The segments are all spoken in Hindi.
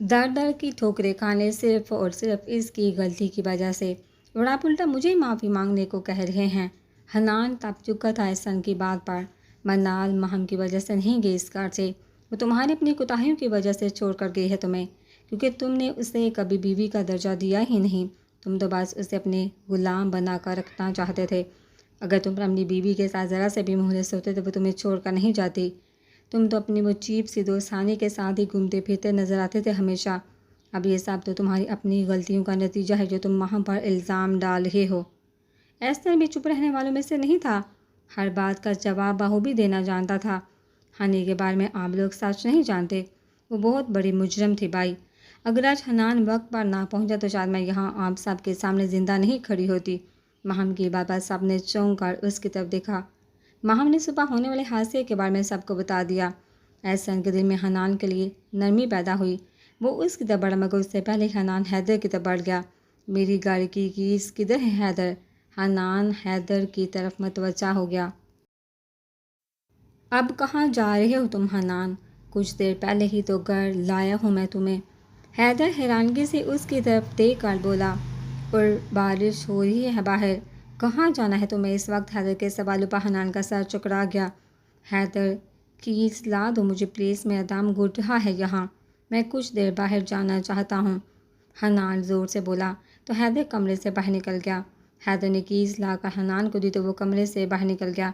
दर दर की ठोकरें खाने सिर्फ और सिर्फ इसकी गलती की वजह से, और आप उल्टा मुझे माफ़ी मांगने को कह रहे हैं। हनान तप चुका था एहसन की बात पर। मनाल महम की वजह से नहीं गई इस घर से, वो तुम्हारी अपनी कोताहियों की वजह से छोड़ कर गई है तुम्हें, क्योंकि तुमने उसे कभी बीवी का दर्जा दिया ही नहीं। तुम तो बस उसे अपने गुलाम बना कर रखना चाहते थे। अगर तुम अपनी बीवी के साथ ज़रा से भी मुखलिस होते तो वो तुम्हें छोड़ कर नहीं जाती। तुम तो अपनी वो चीप सी दोस्तानी के साथ ही घूमते फिरते नज़र आते थे हमेशा। अब ये सब तो तुम्हारी अपनी गलतियों का नतीजा है जो तुम वहाँ पर इल्ज़ाम डाल रहे हो। एस्तर भी चुप रहने वालों में से नहीं था। हर बात का जवाब बखूबी देना जानता था। हनी के बारे में आप लोग सच नहीं जानते। वो बहुत बड़ी मुजरम थी भाई। अगर आज हनान वक्त पर ना पहुंचा तो शायद मैं यहाँ आप सब के सामने ज़िंदा नहीं खड़ी होती। महम की बाबा साहब ने चौंक कर उसकी तरफ देखा। महम ने सुबह होने वाले हादसे के बारे में सबको बता दिया। एहसन के दिल में हनान के लिए नरमी पैदा हुई। वो उसकी तरफ बढ़ा मगर उससे पहले हनान हैदर की तरफ बढ़ गया। मेरी गाड़ी की कीज किधर है हैदर? हनान हैदर की तरफ मतवज्जा हो गया। अब कहाँ जा रहे हो तुम हनान? कुछ देर पहले ही तो घर लाया हूँ मैं तुम्हें। हैदर हैरानगी से उसकी तरफ देख कर बोला। और बारिश हो रही है बाहर। कहाँ जाना है तुम्हें इस वक्त? हैदर के सवालों पर हनान का सर चकरा गया। हैदर कीज ला दो मुझे प्लीज़, मेरा दम घुट रहा है यहाँ। मैं कुछ देर बाहर जाना चाहता हूँ, हनान ज़ोर से बोला। तो हैदर कमरे से बाहर निकल गया। हैदर ने कीज़ लाकर हनान को दी तो वो कमरे से बाहर निकल गया।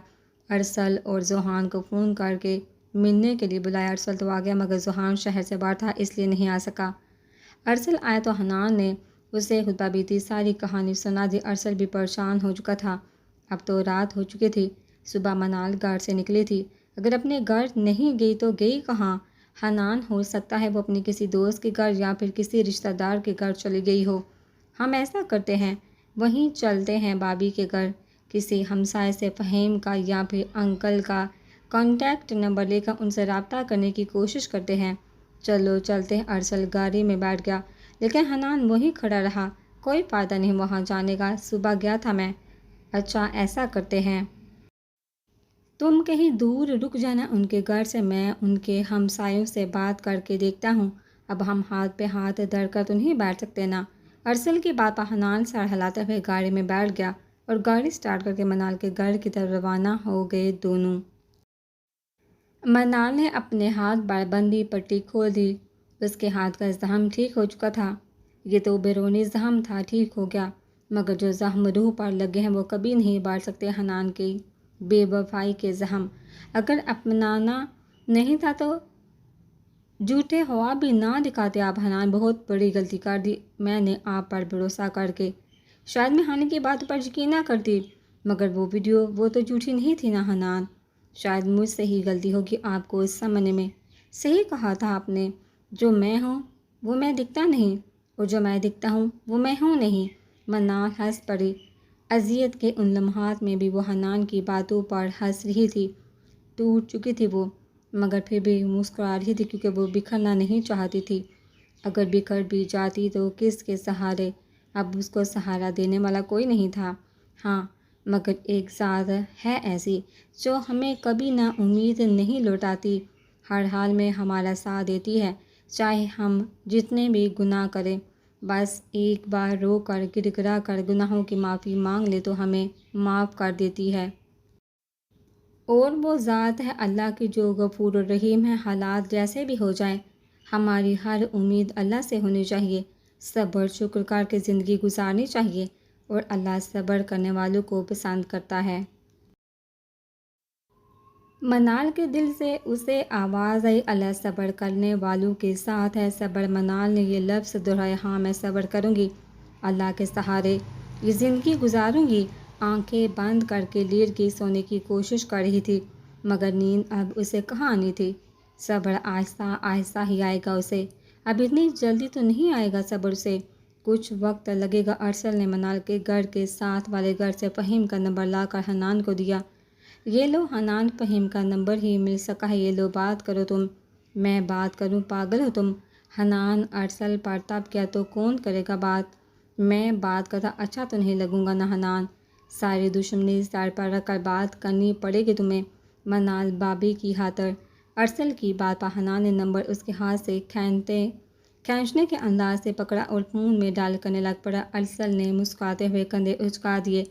अरसल और जोहान को फ़ोन करके मिलने के लिए बुलाया। अरसल तो आ गया मगर जोहान शहर से बाहर था इसलिए नहीं आ सका। अरसल आया तो हनान ने उसे खुतबा बीती सारी कहानी सुना दी। अरसल भी परेशान हो चुका था। अब तो रात हो चुकी थी। सुबह मनाल घर से निकली थी। अगर अपने घर नहीं गई तो गई कहाँ? हनान हो सकता है वो अपनी किसी दोस्त के घर या फिर किसी रिश्तेदार के घर चली गई हो। हम ऐसा करते हैं, वहीं चलते हैं बाबी के घर। किसी हमसाए से फ़हीम का या फिर अंकल का कॉन्टैक्ट नंबर लेकर उनसे रब्ता करने की कोशिश करते हैं। चलो चलते हैं। अरसल गाड़ी में बैठ गया लेकिन हनान वहीं खड़ा रहा। कोई फ़ायदा नहीं वहाँ जाने का, सुबह गया था मैं। अच्छा ऐसा करते हैं, तुम कहीं दूर रुक जाना उनके घर से, मैं उनके हमसायों से बात करके देखता हूँ। अब हम हाथ पे हाथ धर कर तो नहीं बैठ सकते ना। अरसल की बात पर हनान सर हिलाते हुए गाड़ी में बैठ गया और गाड़ी स्टार्ट करके मनाल के घर की तरफ रवाना हो गए दोनों। मनाल ने अपने हाथ बाड़बंदी पट्टी खोल दी। उसके हाथ का जख्म ठीक हो चुका था। ये तो बैरूनी जख्म था, ठीक हो गया, मगर जो जख्म रूह पर लगे हैं वो कभी नहीं बांट सकते हनान की बेवफाई के जख्म। अगर अपनाना नहीं था तो झूठे ख्वाब भी ना दिखाते आप। हनान बहुत बड़ी गलती कर दी मैंने आप पर भरोसा करके। शायद मैं हानि की बात पर यकीन ना करती, मगर वो वीडियो वो तो झूठी नहीं थी ना हनान। शायद मुझसे ही गलती होगी आपको इस समझने में। सही कहा था आपने, जो मैं हूँ वो मैं दिखता नहीं, और जो मैं दिखता हूँ वो मैं हूँ नहीं। मनाल हंस पड़ी। अजियत के उन लम्हात में भी वो हनान की बातों पर हंस रही थी। टूट चुकी थी वो, मगर फिर भी मुस्कुरा रही थी क्योंकि वो बिखरना नहीं चाहती थी। अगर बिखर भी जाती तो किसके सहारे? अब उसको सहारा देने वाला कोई नहीं था। हाँ, मगर एक ज़ात है ऐसी जो हमें कभी ना उम्मीद नहीं लौटाती, हर हाल में हमारा साथ देती है, चाहे हम जितने भी गुनाह करें। बस एक बार रो कर गिड़गिड़ा कर गुनाहों की माफ़ी मांग ले तो हमें माफ़ कर देती है। और वो ज़ात है अल्लाह की जो गफूर रहीम है। हालात जैसे भी हो जाएं, हमारी हर उम्मीद अल्लाह से होनी चाहिए। सब्र शुक्र करके ज़िंदगी गुजारनी चाहिए, और अल्लाह सब्र करने वालों को पसंद करता है। मनाल के दिल से उसे आवाज़ आई, अल्लाह सब्र करने वालों के साथ है। सब्र, मनाल ने ये लफ्ज़ दोहराया। हाँ, मैं सब्र करूँगी, अल्लाह के सहारे ये ज़िंदगी गुजारूँगी। आंखें बंद करके लेट के सोने की कोशिश कर रही थी, मगर नींद अब उसे कहाँ आनी थी। सब्र आहिस्ता आहिस्ता ही आएगा उसे, अब इतनी जल्दी तो नहीं आएगा सब्र से, कुछ वक्त लगेगा। अरसल ने मनाल के घर के साथ वाले घर से फ़हीम का नंबर लाकर हनान को दिया। ये लो हनान, फ़हीम का नंबर ही मिल सका है, ये लो बात करो तुम। मैं बात करूं? पागल हो तुम? हनान अरसल पर तब क्या तो कौन करेगा बात? मैं बात करता अच्छा तो नहीं लगूंगा ना हनान? सारी दुश्मनी सर पर रखकर बात करनी पड़ेगी तुम्हें मनाल बाबी की खातर। अरसल की बात पर हनान ने नंबर उसके हाथ से खींचने के अंदाज से पकड़ा और मुंह में डाल करने लग पड़ा। अरसल ने मुस्कुराते हुए कंधे उचका दिए।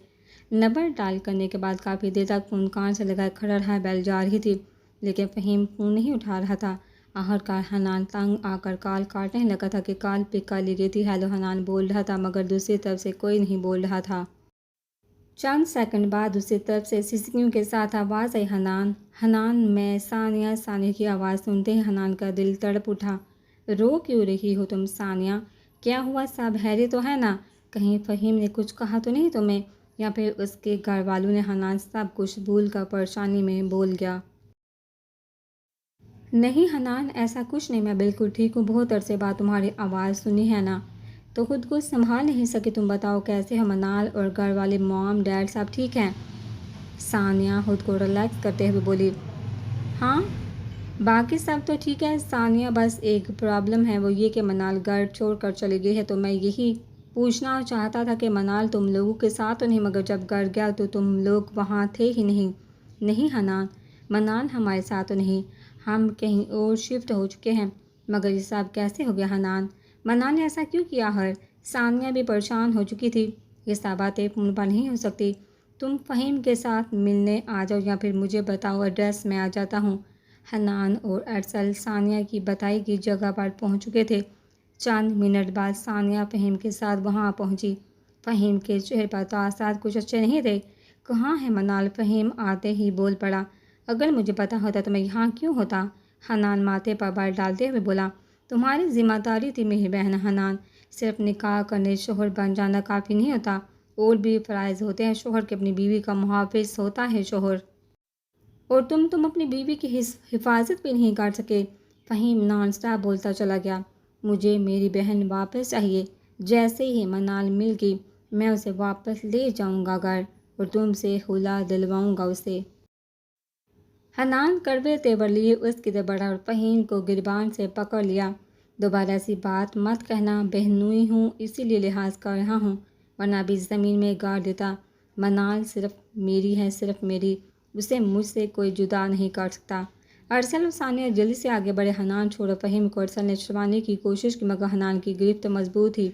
नंबर डायल करने के बाद काफ़ी देर तक फ़ोन कान से लगाए खड़ा रहा। बेल जा रही थी लेकिन फ़हीम फ़ोन नहीं उठा रहा था। आखिरकार हनान तंग आकर कॉल काटने लगा था कि कॉल पिक कर ली गई थी। हेलो हनान बोल रहा था मगर दूसरी तरफ से कोई नहीं बोल रहा था। चंद सेकंड बाद दूसरी तरफ से सिसकियों के साथ आवाज़ आई, हनान। हनान में सानिया। सानिया की आवाज़ सुनते ही हनान का दिल तड़प उठा। रो क्यों रही हो तुम सानिया? क्या हुआ? सब हैरी तो है ना? कहीं फ़हीम ने कुछ कहा तो नहीं तुम्हें? या फिर उसके घर वालों ने? हनान सब कुछ भूल कर परेशानी में बोल गया। नहीं हनान, ऐसा कुछ नहीं, मैं बिल्कुल ठीक हूँ। बहुत अरसे बाद तुम्हारी आवाज़ सुनी है ना, तो खुद को संभाल नहीं सके। तुम बताओ कैसे हो? मनाल और घर वाले मॉम डैड सब ठीक हैं? सानिया खुद को रिलैक्स करते हुए बोली, हाँ बाकी सब तो ठीक है सानिया, बस एक प्रॉब्लम है, वो ये कि मनाल घर छोड़कर चली गई है। तो मैं यही पूछना चाहता था कि मनाल तुम लोगों के साथ तो नहीं, मगर जब घर गया तो तुम लोग वहाँ थे ही नहीं। नहीं हनान, मनाल हमारे साथ तो नहीं, हम कहीं और शिफ्ट हो चुके हैं। मगर ये सब कैसे हो गया हनान? मनाल ने ऐसा क्यों किया? हर सानिया भी परेशान हो चुकी थी। ये सब बातें फ़ोन पर नहीं हो सकती। तुम फ़हीम के साथ मिलने आ जाओ या फिर मुझे बताओ एड्रेस, मैं आ जाता हूँ। हनान और अरसल सानिया की बताई गई जगह पर पहुँच चुके थे। चंद मिनट बाद सानिया फ़हीम के साथ वहाँ पहुँची। फ़हीम के चेहरे पर तासुरात कुछ अच्छे नहीं थे। कहाँ है मनाल? फ़हीम आते ही बोल पड़ा। अगर मुझे पता होता तो मैं यहाँ क्यों होता? हनान माथे पर बल डालते हुए बोला। तुम्हारी जिम्मेदारी थी मेरी बहन हनान। सिर्फ निकाह करने शोहर बन जाना काफ़ी नहीं होता, और भी फ़राइज़ होते हैं शोहर के। अपनी बीवी का मुहाफ़िज़ होता है शोहर, और तुम अपनी बीवी की हिफाजत भी नहीं कर सके। फ़हीम नॉन स्टॉप बोलता चला गया। मुझे मेरी बहन वापस चाहिए। जैसे ही मनाल मिल गई मैं उसे वापस ले जाऊंगा घर, और तुमसे खुला दिलवाऊंगा उसे। हनान कड़वे तेवर लिए उसकी तरफ बढ़ा और फ़हीम को गिरबान से पकड़ लिया। दोबारा ऐसी बात मत कहना, बहनोई हूँ इसीलिए लिहाज कर रहा हूँ, वरना भी ज़मीन में गाड़ देता। मनाल सिर्फ मेरी है, सिर्फ मेरी, उसे मुझसे कोई जुदा नहीं कर सकता। अरसल और सानिया जल्दी से आगे बढ़े। हनान छोड़ो फ़हीम को। अरसल ने छुड़वाने की कोशिश की मगर हनान की गिरफ्त मजबूत थी।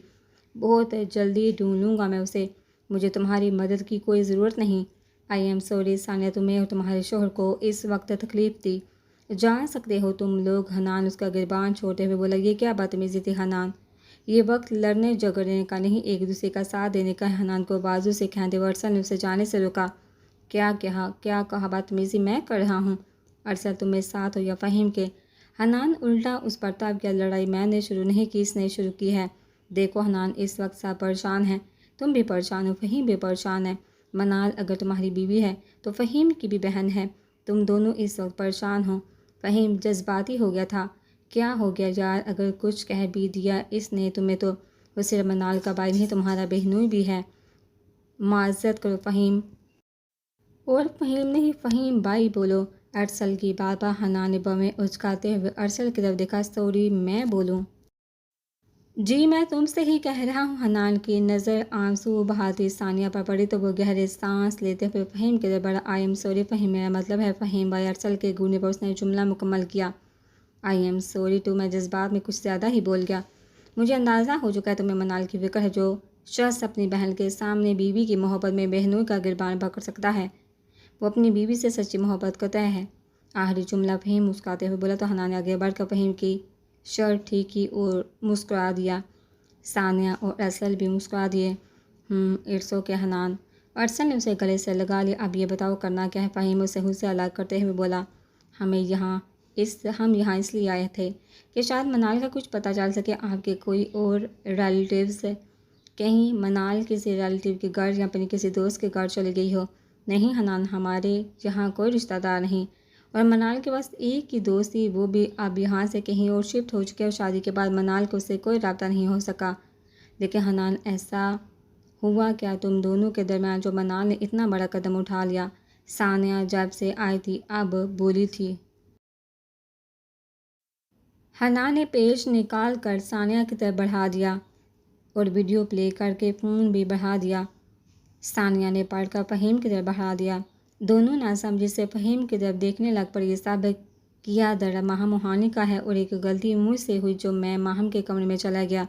बहुत जल्दी ढूंढ लूँगा मैं उसे, मुझे तुम्हारी मदद की कोई ज़रूरत नहीं। आई एम सॉरी सानिया, तुम्हें और तुम्हारे शोहर को इस वक्त तकलीफ़ दी। जा सकते हो तुम लोग। हनान उसका गिरबान छोड़ते हुए बोला। ये क्या बदतमीज़ी थी हनान? ये वक्त लड़ने झगड़ने का नहीं, एक दूसरे का साथ देने का है। हनान को बाजू से खींचते हुए अरसल ने उसे जाने से रोका। क्या कहा? बदतमीज़ी मैं कर रहा हूँ? अरसल तुम मेरे साथ हो या फ़हीम के? हनान उल्टा उस पर ताब किया। लड़ाई मैंने शुरू नहीं की, इसने शुरू की है। देखो हनान, इस वक्त सब परेशान हैं, तुम भी परेशान हो, फ़हीम भी परेशान है। मनाल अगर तुम्हारी बीवी है तो फ़हीम की भी बहन है। तुम दोनों इस वक्त परेशान हो। फ़हीम जज्बाती हो गया था। क्या हो गया यार, अगर कुछ कह भी दिया इसने तुम्हें तो वो सिर्फ मनाल का भाई नहीं, तुम्हारा बहनोई भी है। माज़रत करो फ़हीम। और फ़हीम नहीं, फ़हीम भाई बोलो। अरसल की बात पर हनान ने बवें उचकाते हुए अरसल की तरफ देखा। सॉरी, मैं बोलूँ? जी मैं तुमसे ही कह रहा हूँ। हनान की नज़र आंसू बहाती सानिया पर पड़ी तो वो गहरे सांस लेते हुए फ़हीम के लिए बड़ा। आई एम सॉरी फ़हीम, मेरा मतलब है फ़हीम भाई। अरसल के गूंगे पर उसने जुमला मुकम्मल किया। आई एम सॉरी टू, मैं जज्बात में कुछ ज़्यादा ही बोल गया। मुझे अंदाज़ा हो चुका है तुम्हें मनाल की फ़िक्र है। जो शख्स अपनी बहन के सामने बीवी की मोहब्बत में बहनों का गिरबान पकड़ सकता है, वो अपनी बीवी से सच्ची मोहब्बत करता है। आखिरी जुमला फ़हीम मुस्कुराते हुए बोला तो हनान ने आगे बढ़कर फ़हीम की शर्ट ठीक की और मुस्कुरा दिया। सानिया और अरसल भी मुस्कुरा दिए। It's okay Hanan. अरसल ने उसे गले से लगा लिया। अब ये बताओ करना क्या है? फ़हीम उसे खुद से अलग करते हुए बोला। हम यहाँ इसलिए आए थे कि शायद मनाल का कुछ पता चल सके। आपके कोई और रिलेटिव्स, कहीं मनाल किसी रिलेटिव के घर या अपने किसी दोस्त के घर चली गई हो? नहीं हनान, हमारे यहाँ कोई रिश्तेदार नहीं, और मनाल के पास एक ही दोस्त थी, वो भी अब यहाँ से कहीं और शिफ्ट हो चुके हैं। और शादी के बाद मनाल को उससे कोई रब्ता नहीं हो सका। लेकिन हनान, ऐसा हुआ क्या तुम दोनों के दरमियान जो मनाल ने इतना बड़ा कदम उठा लिया? सानिया जब से आई थी अब बोली थी। हनान ने पेज निकाल कर सानिया की तरफ बढ़ा दिया और वीडियो प्ले करके फ़ोन भी बढ़ा दिया। सानिया ने पढ़कर फ़हीम की तरफ बढ़ा दिया। दोनों नासमझी से फ़हीम की तरफ देखने लग पड़ी। ये सब किया दर माहम मुहानी का है और एक गलती मुझसे हुई जो मैं माहम के कमरे में चला गया।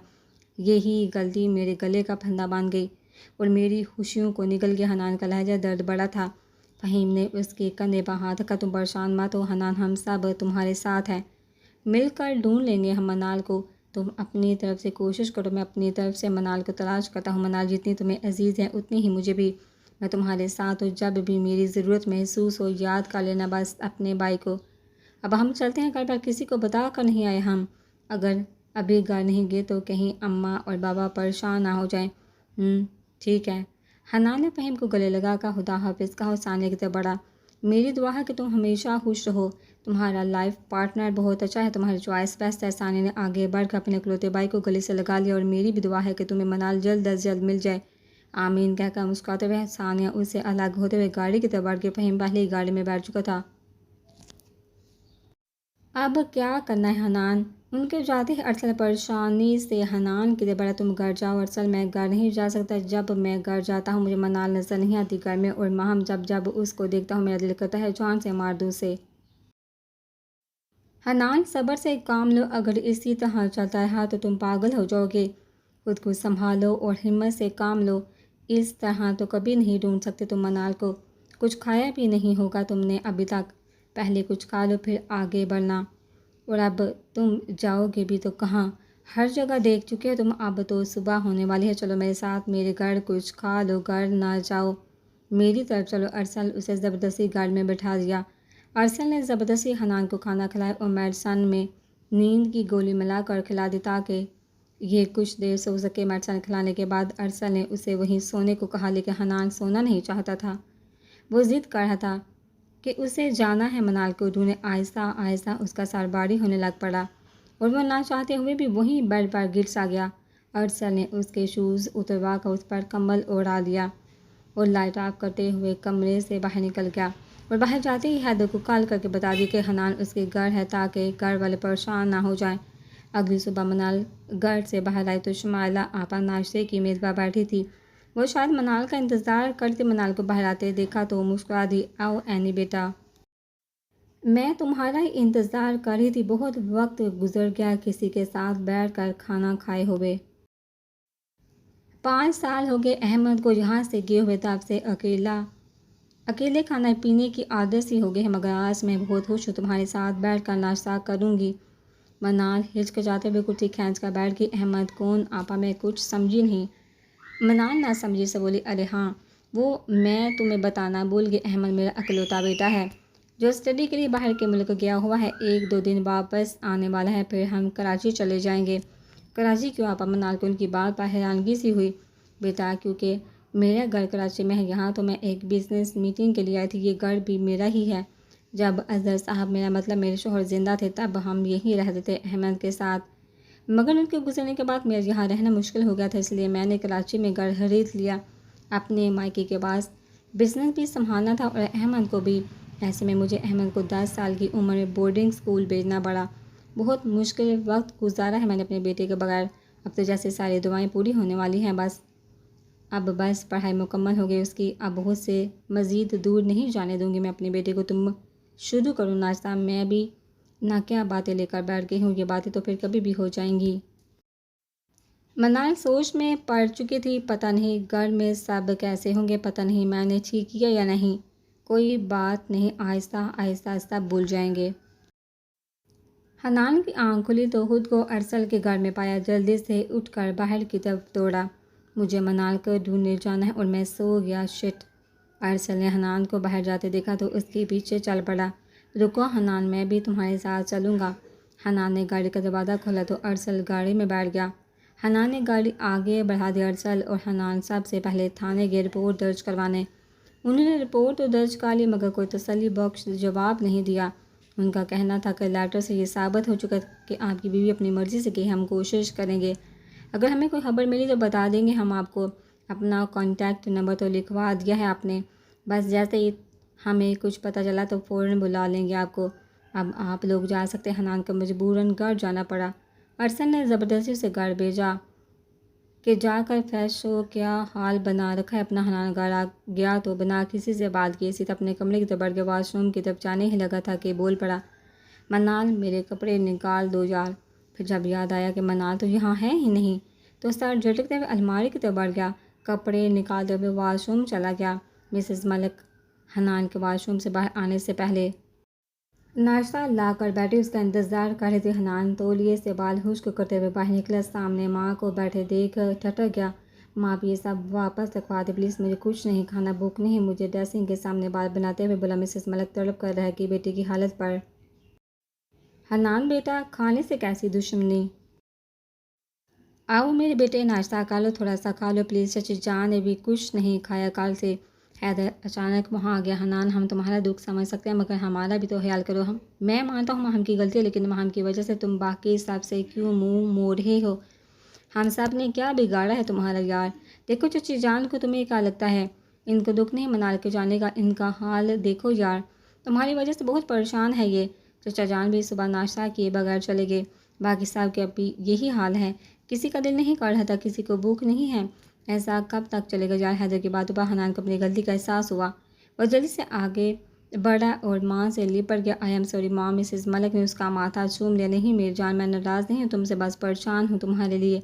यही गलती मेरे गले का फंदा बांध गई और मेरी खुशियों को निगल गया। हनान का लहजा दर्द बड़ा था। फ़हीम ने उसके कंधे पर हाथ रखा। तुम परेशान मत हो हनान, हम सब तुम्हारे साथ हैं, मिलकर ढूंढ लेंगे हम मनाल को। तुम अपनी तरफ से कोशिश करो, मैं अपनी तरफ से मनाल को तलाश करता हूँ। मनाल जितनी तुम्हें अजीज़ है उतनी ही मुझे भी। मैं तुम्हारे साथ हूँ, जब भी मेरी ज़रूरत महसूस हो याद कर लेना बस अपने भाई को। अब हम चलते हैं घर पर, किसी को बता कर नहीं आए हम। अगर अभी घर नहीं गए तो कहीं अम्मा और बाबा परेशान ना हो जाएं। ठीक है। हनान ने फ़हीम को गले लगा कर खुदा हाफिज़ कहा और सानिया की तरफ बढ़ा। मेरी दुआ है कि तुम हमेशा खुश रहो, तुम्हारा लाइफ पार्टनर बहुत अच्छा है, तुम्हारी चॉइस बेस्ट है। सानिया ने आगे बढ़कर अपने इकलौते भाई को गले से लगा लिया। और मेरी भी दुआ है कि तुम्हें मनाल जल्द अज जल्द मिल जाए, आमीन कहकर मुस्कुराते हुए सानिया उससे अलग होते हुए गाड़ी की तरफ बढ़ गई। फ़हीम पहले ही गाड़ी में बैठ चुका था। अब क्या करना है हनान? उनके जाते ही अरसल परेशानी से हनान की तरफ बढ़ा। तुम घर जाओ अरसल, मैं घर नहीं जा सकता। जब मैं घर जाता हूँ मुझे मनाल नज़र नहीं आती घर में, और माहम जब जब उसको देखता हूँ मेरा दिल करता है जान से मार दूँ उसे। हनान सब्र से काम लो, अगर इसी तरह चलता रहा तो तुम पागल हो जाओगे। खुद को संभालो और हिम्मत से काम लो। इस तरह तो कभी नहीं ढूंढ सकते तुम मनाल को। कुछ खाया भी नहीं होगा तुमने अभी तक, पहले कुछ खा लो फिर आगे बढ़ना। और अब तुम जाओगे भी तो कहाँ? हर जगह देख चुके हो तुम, अब तो सुबह होने वाली है। चलो मेरे साथ मेरे घर, कुछ खा लो, घर ना जाओ मेरी तरफ चलो। अरसल उसे ज़बरदस्ती गाड़ी में बैठा दिया। अरसल ने ज़बरदस्ती हनान को खाना खिलाया और मेडिसन में नींद की गोली मिलाकर खिला दी ताकि ये कुछ देर सो सके। मेडिसन खिलाने के बाद अरसल ने उसे वहीं सोने को कहा, लेकिन हनान सोना नहीं चाहता था। वो ज़िद कर रहा था कि उसे जाना है मनाल को ढूंढने। आहिस्ता आहिस्ता उसका सर भारी होने लग पड़ा और वह ना चाहते हुए भी वहीं बेड पर गिर सा गया। अरसल ने उसके शूज़ उतरवा कर उस पर कंबल ओढ़ा दिया और लाइट ऑफ करते हुए कमरे से बाहर निकल गया। और बाहर जाते ही हैदर को कॉल करके बता दी कि हनान उसके घर है ताकि घर वाले परेशान ना हो जाएं। अगली सुबह मनाल घर से बाहर आई तो शुमाइला आपा नाश्ते की मेज़ पर बैठी थी। वो शायद मनाल का इंतज़ार करते मनाल को बाहर आते देखा तो मुस्कुरा दी। आओ एनी बेटा, मैं तुम्हारा ही इंतज़ार कर रही थी, बहुत वक्त गुजर गया किसी के साथ बैठ कर खाना खाए हुए। 5 साल हो गए अहमद को यहाँ से गए हुए, तब से अकेले खाना पीने की आदत सी हो गई है, मगर आज मैं बहुत खुश हूँ, तुम्हारे साथ बैठ कर नाश्ता करूँगी। मनाल हिचकिचाते हुए कुर्सी खींच कर बैठ गई। अहमद कौन आपा, मैं कुछ समझी नहीं। मनाल ना समझी से बोली, अरे हाँ वो मैं तुम्हें बताना भूल गई, अहमद मेरा अकलौता बेटा है जो स्टडी के लिए बाहर के मुल्क गया हुआ है, 1-2 दिन वापस आने वाला है, फिर हम कराची चले जाएंगे। कराची क्यों आपा? मनाल को उनकी बात पर हैरानगी सी हुई। बेटा क्योंकि मेरा घर कराची में है, यहाँ तो मैं एक बिज़नेस मीटिंग के लिए आई थी, ये घर भी मेरा ही है। जब अजहर साहब, मेरा मतलब मेरे शोहर ज़िंदा थे, तब हम यहीं रहते थे अहमद के साथ, मगर उनके गुजरने के बाद मेरा यहाँ रहना मुश्किल हो गया था, इसलिए मैंने कराची में घर खरीद लिया अपने मायके के पास। बिज़नेस भी संभालना था और अहमद को भी। ऐसे में मुझे अहमद को 10 साल की उम्र में बोर्डिंग स्कूल भेजना पड़ा। बहुत मुश्किल वक्त गुजारा है मैंने अपने बेटे के बगैर। अब तो जैसे सारी दुआएं पूरी होने वाली हैं, अब बस पढ़ाई मुकम्मल हो गई उसकी। अब बहुत से मज़ीद दूर नहीं जाने दूंगी मैं अपने बेटे को। तुम शुरू करो नाश्ता, मैं भी ना क्या बातें लेकर बैठ गई हूँ, ये बातें तो फिर कभी भी हो जाएंगी। मनाल सोच में पड़ चुकी थी, पता नहीं घर में सब कैसे होंगे, पता नहीं मैंने ठीक किया या नहीं। कोई बात नहीं, आहिस्ता आहिस्ता आहिस्ता भूल जाएंगे। हनान की आंख खुली तो खुद को अरसल के घर में पाया। जल्दी से उठकर बाहर की तरफ दौड़ा। मुझे मनाल को ढूंढने जाना है और मैं सो गया, शिट। अरसल ने हनान को बाहर जाते देखा तो उसके पीछे चल पड़ा। रुको हनान, मैं भी तुम्हारे साथ चलूँगा। हनान ने गाड़ी का दरवाज़ा खोला तो अरसल गाड़ी में बैठ गया। हनान ने गाड़ी आगे बढ़ा दी। अरसल और हनान सबसे पहले थाने गए रिपोर्ट दर्ज करवाने। उन्होंने रिपोर्ट तो दर्ज कर ली मगर कोई तसल्ली बख्श जवाब नहीं दिया। उनका कहना था कि लेटर से ये साबित हो चुका कि आपकी बीवी अपनी मर्ज़ी से गई, हम कोशिश करेंगे, अगर हमें कोई खबर मिली तो बता देंगे हम आपको। अपना कॉन्टैक्ट नंबर तो लिखवा दिया है आपने, बस जैसे ही हमें कुछ पता चला तो फ़ौरन बुला लेंगे आपको। अब आप लोग जा सकते हैं। हनान को मजबूरन घर जाना पड़ा। अरसल ने ज़बरदस्ती उसे घर भेजा कि जाकर फ्रेश हो, क्या हाल बना रखा है अपना। हनान घर आ गया तो बिना किसी से बात किए सीधा अपने कमरे की तरफ बढ़ गया। वॉशरूम की तरफ जाने ही लगा था कि बोल पड़ा, मनाल मेरे कपड़े निकाल दो यार। फिर जब याद आया कि मनाल तो यहाँ है ही नहीं तो सर झटकते हुए अलमारी की तरफ बढ़ गया। कपड़े निकालते हुए वॉशरूम चला गया। मिसेस मलिक हनान के वॉशरूम से बाहर आने से पहले नाश्ता लाकर बैठी उसका इंतज़ार कर रही थी। हनान तौलिए से बाल खुश्क करते हुए बाहर निकला। सामने माँ को बैठे देख ठटक गया। माँ भी ये सब वापस रखवा दे प्लीज़, मुझे कुछ नहीं खाना, भूख नहीं मुझे। ड्रेसिंग के सामने बाल बनाते हुए बोला। मिसेस मलिक तड़प कर रह गई बेटी की हालत पर। हनान बेटा खाने से कैसी दुश्मनी, आओ मेरे बेटे नाश्ता खा लो, थोड़ा सा खा लो प्लीज़। चची जान ने भी कुछ नहीं खाया कल से। हैदर अचानक वहाँ आ गया। हनान हम तुम्हारा दुख समझ सकते हैं मगर हमारा भी तो ख्याल करो। मैं मानता हूँ महम की गलती है लेकिन महम की वजह से तुम बाकी सब से क्यों मुंह मोड़ रहे हो। हम सब ने क्या बिगाड़ा है तुम्हारा यार। देखो चची जान को तुम्हें क्या लगता है इनको दुख नहीं मना के जाने का, इनका हाल देखो यार, तुम्हारी वजह से बहुत परेशान है ये। चचा जान भी सुबह नाश्ता किए बगैर चले गए। बाकी सब के अभी यही हाल है, किसी का दिल नहीं कर रहा था, किसी को भूख नहीं है। ऐसा कब तक चलेगा यार। हैदर की बातों पर हनान को अपनी गलती का एहसास हुआ। वह जल्दी से आगे बढ़ा और माँ से लिपट गया। आई एम सॉरी माँ। मिसेस मलिक ने उसका माथा चूम लिया। नहीं मेरी जान, मैं नाराज़ नहीं हूँ तुमसे, बस परेशान हूँ तुम्हारे लिए।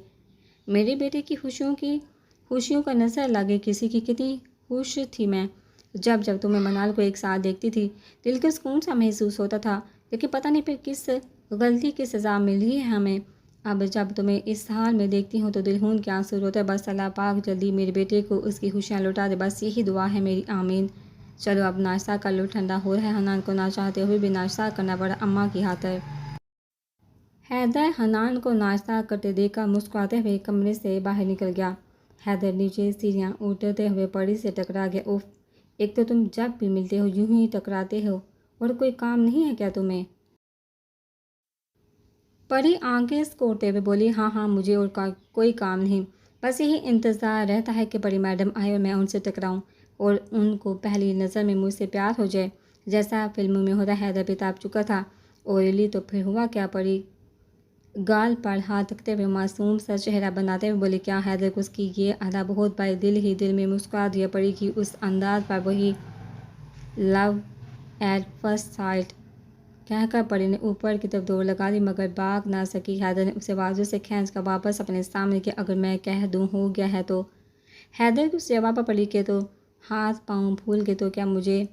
मेरे बेटे की खुशियों का नज़र लगे किसी की, कितनी खुश थी मैं जब जब तुम्हें मनाल को एक साथ देखती थी। दिल को सुकून सा महसूस होता था। लेकिन पता नहीं फिर किस गलती की सज़ा मिली है हमें। अब जब तुम्हें इस हाल में देखती हूँ तो दिल खून के आंसू रोते हैं। बस अल्लाह पाक जल्दी मेरे बेटे को उसकी खुशियाँ लौटा दे, बस यही दुआ है मेरी, आमीन। चलो अब नाश्ता कर लो, ठंडा हो रहा है। हनान को ना चाहते हुए भी नाश्ता करना पड़ा अम्मा की खातिर। हैदर हनान को नाश्ता करते देखकर मुस्कुराते हुए कमरे से बाहर निकल गया। हैदर नीचे सीढ़ियाँ उतरते हुए परी से टकरा गया। उफ, एक तो तुम जब भी मिलते हो यूं ही टकराते हो, और कोई काम नहीं है क्या तुम्हें। परी आंखें सिकोड़ते हुए बोली। हाँ हाँ मुझे और कोई काम नहीं, बस यही इंतज़ार रहता है कि परी मैडम आए और मैं उनसे टकराऊँ और उनको पहली नज़र में मुझसे प्यार हो जाए, जैसा फिल्मों में होता। हैदर बेताब चुका था। ओरली तो फिर हुआ क्या। परी गाल पर हाथ रखते हुए मासूम सा चेहरा बनाते हुए बोले। क्या हैदर को उसकी ये अदा बहुत बार दिल ही दिल में मुस्कुरा दिया। परी की उस अंदाज पर वही लव एट फर्स्ट साइट कहकर परी ने ऊपर की तरफ दौड़ लगा दी मगर भाग ना सकी। हैदर ने उसे बाजू से खींच कर वापस अपने सामने किया। अगर मैं कह दूँ हो गया है तो। हैदर के उस जवाब पर परी के तो हाथ पाँव फूल गए। तो क्या मुझे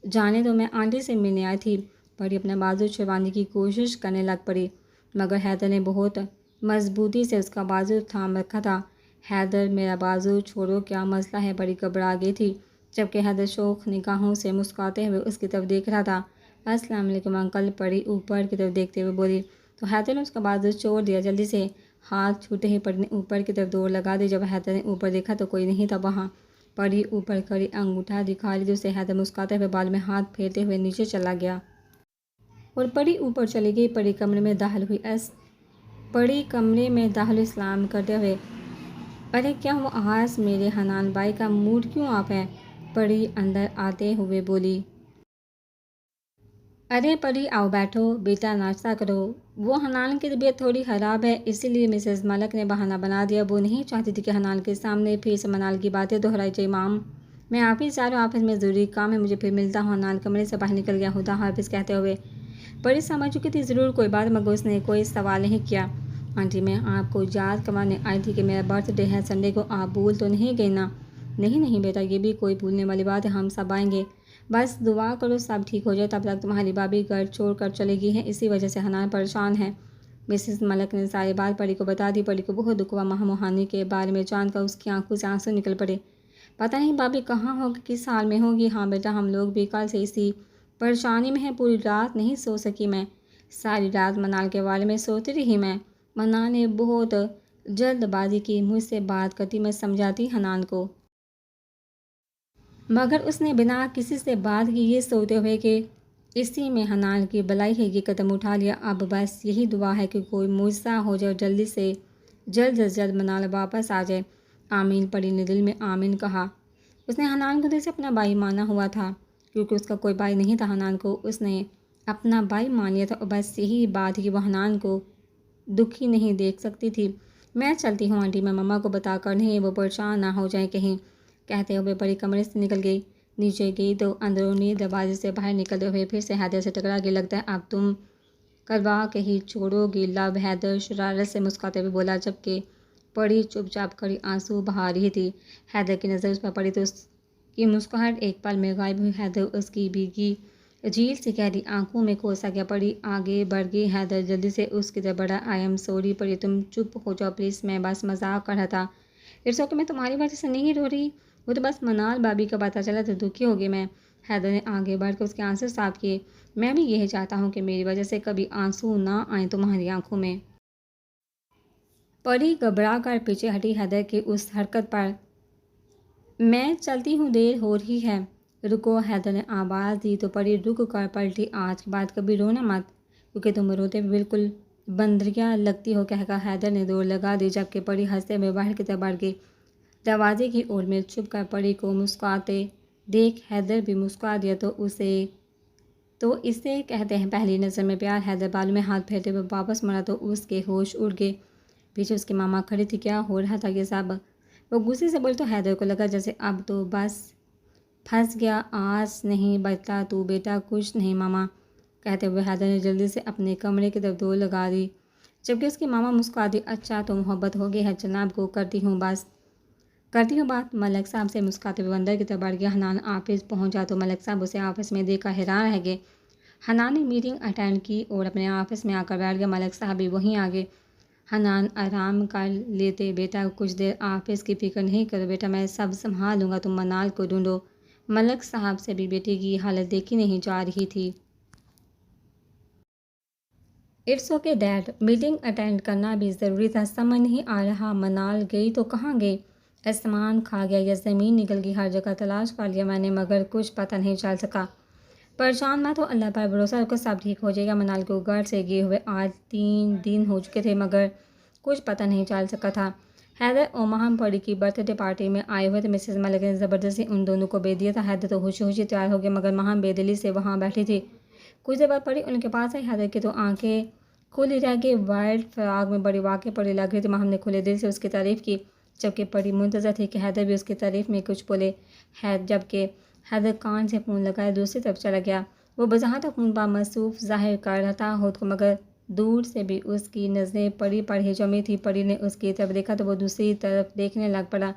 जाने दो, मैं आंटी से मिलने आई थी। परी अपना बाजू छुड़वाने की कोशिश करने लग पड़ी मगर हैदर ने बहुत मजबूती से उसका बाजू थाम रखा था। हैदर मेरा बाजू छोड़ो, क्या मसला है। परी घबरा गई थी जबकि हैदर शौक निगाहों से मुस्कुराते हुए उसकी तरफ देख रहा था। अस्सलाम वालेकुम अंकल। परी ऊपर की तरफ देखते हुए बोली। तो हैदर ने उसका बाजू छोड़ दिया। जल्दी से हाथ छूटे ही परी ने ऊपर की तरफ दौड़ लगा दी। जब हैदर ने ऊपर देखा तो कोई नहीं था वहाँ। परी ऊपर खड़ी अंगूठा दिखा रही थी उसे। हैदर मुस्कुराते हुए बाल में हाथ फेरते हुए नीचे चला गया और परी ऊपर चली गई। परी कमरे में दाखिल इस्लाम करते हुए। अरे क्या वो आज मेरे हनान भाई का मूड क्यों ऑफ है। परी अंदर आते हुए बोली। अरे परी आओ बैठो बेटा, नाश्ता करो। वो हनान की तबीयत थोड़ी ख़राब है इसीलिए मिसेस मलिक ने बहाना बना दिया। वो नहीं चाहती थी कि हनान के सामने फिर से मनाल की बातें दोहराई जाए। माम मैं ऑफिस जा रहा हूँ, ऑफिस में ज़रूरी काम है, मुझे फिर मिलता हूँ। हनान कमरे से बाहर निकल गया खुदा हाफिज़ कहते हुए। परी समझ चुकी थी ज़रूर कोई बात मगर उसने कोई सवाल नहीं किया। आंटी मैं आपको याद करवाने आई थी कि मेरा बर्थडे है संडे को, आप भूल तो नहीं गई ना। नहीं नहीं बेटा, ये भी कोई भूलने वाली बात है, हम सब आएंगे, बस दुआ करो सब ठीक हो जाए। तब तक तुम्हारी भाभी घर छोड़ कर चली गई है, इसी वजह से हनान परेशान है। मिसेस मलिक ने सारी बात परी को बता दी। परी को बहुत दुख हुआ। महामोहानी के बारे में जानकर उसकी आंखों से आंसू निकल पड़े। पता नहीं भाभी कहाँ होगी, किस हाल में होगी। हाँ बेटा, हम लोग भी कल से इसी परेशानी में हैं, पूरी रात नहीं सो सकी मैं, सारी रात मनाल के बारे में सोती रही मैं। मनाल ने बहुत जल्दबाजी की मुझसे बात करती, मैं समझाती हनान को मगर उसने बिना किसी से बात की ये सोचते हुए कि इसी में हनान की भलाई है ये कदम उठा लिया। अब बस यही दुआ है कि कोई मुझसा हो जाए और जल्दी से जल्द मनाल वापस आ जाए। आमीन। परी ने दिल में आमीन कहा। उसने हनान को दिल से अपना भाई माना हुआ था क्योंकि उसका कोई भाई नहीं था। हनान को उसने अपना भाई मान लिया था और बस यही बात है कि वह हनान को दुखी नहीं देख सकती थी। मैं चलती हूँ आंटी, मैं मम्मा को बता कर नहीं वो परेशान ना हो जाए कहीं, कहते हुए परी कमरे से निकल गई। नीचे गई तो अंदरूनी दरवाजे से बाहर निकलते हुए फिर से हैदर से टकरा गई। लगता है अब तुम करवा के ही छोड़ोगी लव, हैदर शरारत से मुस्कुराते हुए बोला, जबकि परी चुपचाप खड़ी आंसू बहा रही थी। हैदर की नज़र उस पर पड़ी तो उसकी मुस्कुराहट एक पल में गायब हुई। हैदर उसकी भीगी झील से गहरी आंखों में खोसा गया। परी आगे बढ़ गई। हैदर जल्दी से उसकी तरफ बढ़ा। आई एम सॉरी परी, तुम चुप हो जाओ प्लीज़, मैं बस मजाक कर रहा था। इट्स ओके, मैं तुम्हारी वजह से नहीं रो रही, वो तो बस मनाल भाभी का पता चला तो दुखी हो गई मैं। हैदर ने आगे बढ़कर उसके आंसू साफ किए। मैं भी यही चाहता हूँ कि मेरी वजह से कभी आंसू ना आए तुम्हारी आंखों में। परी घबरा कर पीछे हटी हैदर की उस हरकत पर। मैं चलती हूँ, देर हो रही है। रुको, हैदर ने आवाज़ दी तो परी रुक कर पलटी। आज के बाद कभी रोना मत, क्योंकि तुम रोते बिल्कुल बंदरिया लगती हो, कहकर हैदर ने दौड़ लगा दी, जबकि परी हंसते हुए बाहर की तरफ बढ़ गई। दरवाजे की ओर में छुप कर परी को मुस्कुराते देख हैदर भी मुस्कुरा दिया। तो इसे कहते हैं पहली नज़र में प्यार। हैदर बालों में हाथ फेरते हुए वापस मुड़ा तो उसके होश उड़ गए। पीछे उसकी मामा खड़ी थी। क्या हो रहा था ये सब? वो गुस्से से बोले तो हैदर को लगा जैसे अब तो बस फंस गया। आज नहीं बचता तू बेटा, कुछ नहीं मामा, कहते हुए हैदर ने जल्दी से अपने कमरे की तरफ दौड़ लगा दी, जबकि उसकी मामा मुस्कुरा दी। अच्छा तो मोहब्बत हो गई है जनाब को, करती हूँ बात। मलक साहब से मुस्कुराते हुए अंदर की तरफ बढ़ गया। हनान ऑफिस पहुंचा तो मलक साहब उसे ऑफिस में देखकर हैरान रह गए। हनान ने मीटिंग अटेंड की और अपने ऑफिस में आकर बैठ गया। मलक साहब भी वहीं आ गए। हनान आराम कर लेते, बेटा कुछ देर ऑफिस की फिक्र नहीं करो बेटा, मैं सब संभाल लूँगा, तुम मनाल को ढूंढो। मलक साहब से भी बेटे की हालत देखी नहीं जा रही थी। It's okay dad, meeting attend करना भी ज़रूरी था, समझ नहीं आ रहा मनाल गई तो कहाँ गई। आसमान खा गया या ज़मीन निकल गई, हर जगह तलाश कर लिया मैंने मगर कुछ पता नहीं चल सका। परेशान मत हो, अल्लाह पर भरोसा रखो, सब ठीक हो जाएगा। मनाल को घर से गए हुए आज 3 दिन हो चुके थे मगर कुछ पता नहीं चल सका था। हैदर और महम परी की बर्थडे पार्टी में आए हुए थे। मिसेस मलिक ने ज़बरदस्ती उन दोनों को भेज दिया था। हैदर तो खुशी खुशी तैयार हो गए मगर महम बेदिली से वहाँ बैठी थी। कुछ देर बाद परी उनके पास आई। हैदर की तो आंखें खुली रह गई। वाइल्ड फ्रॉक में बड़ी वाकई परी लग रही थी। महम ने खुले दिल से उसकी तारीफ़ की, जबकि परी मुंतज़र थी कि हैदर भी उसकी तारीफ़ में कुछ बोले। जबकि हैदर कान से फ़ोन लगाए दूसरी तरफ चला गया। वो बज़ाहिर फ़ोन पर मसरूफ़ ज़ाहिर कर रहा था खुद को मगर दूर से भी उसकी नज़रें परी पर ही जमी थी। परी ने उसकी तरफ देखा तो वो दूसरी तरफ देखने लग पड़ा।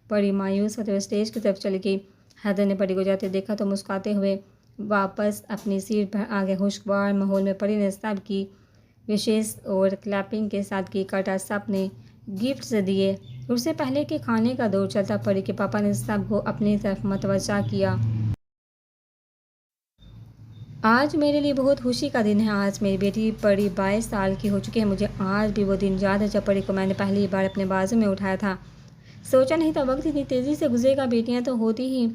परी मायूस होते हुए स्टेज की तरफ चली गई। हैदर ने परी को जाते देखा तो मुस्कुराते हुए वापस अपनी सीट पर आ गए। खुशगवार माहौल में परी ने सब की विशेष और क्लैपिंग के साथ केक काटा। सब ने गिफ्ट्स दिए। उससे पहले कि खाने का दौर चलता, परी के पापा ने सबको अपनी तरफ मतवज्जा किया। आज मेरे लिए बहुत खुशी का दिन है। आज मेरी बेटी परी 22 साल की हो चुकी है। मुझे आज भी वो दिन याद है जब परी को मैंने पहली बार अपने बाजू में उठाया था। सोचा नहीं था वक्त इतनी तेज़ी से गुजरेगा। बेटियां तो होती ही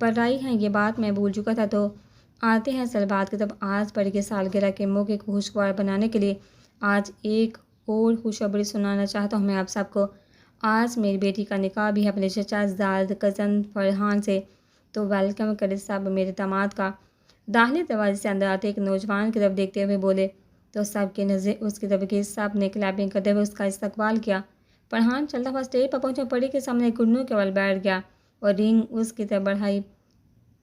पराई हैं, ये बात मैं भूल चुका था। तो आते हैं असल बात की। तब आज परी के सालगिरह के मौके को खुशगवार बनाने के लिए आज एक और खुशखबरी सुनाना चाहता हूँ मैं आप सबको। आज मेरी बेटी का निकाह भी है अपने चचा जाद कज़न फरहान से। तो वेलकम करे सब मेरे दामाद का। दाहिने दरवाजे से अंदर आते एक नौजवान की तरफ देखते हुए बोले तो सब की नज़रें उसकी तरफ गई। सब ने क्लैपिंग करते हुए उसका इस्तकबाल किया। फरहान चलता हुआ स्टेज पर पहुंचा, परी के सामने घुटनों के बल बैठ गया और रिंग उसकी तरफ बढ़ाई।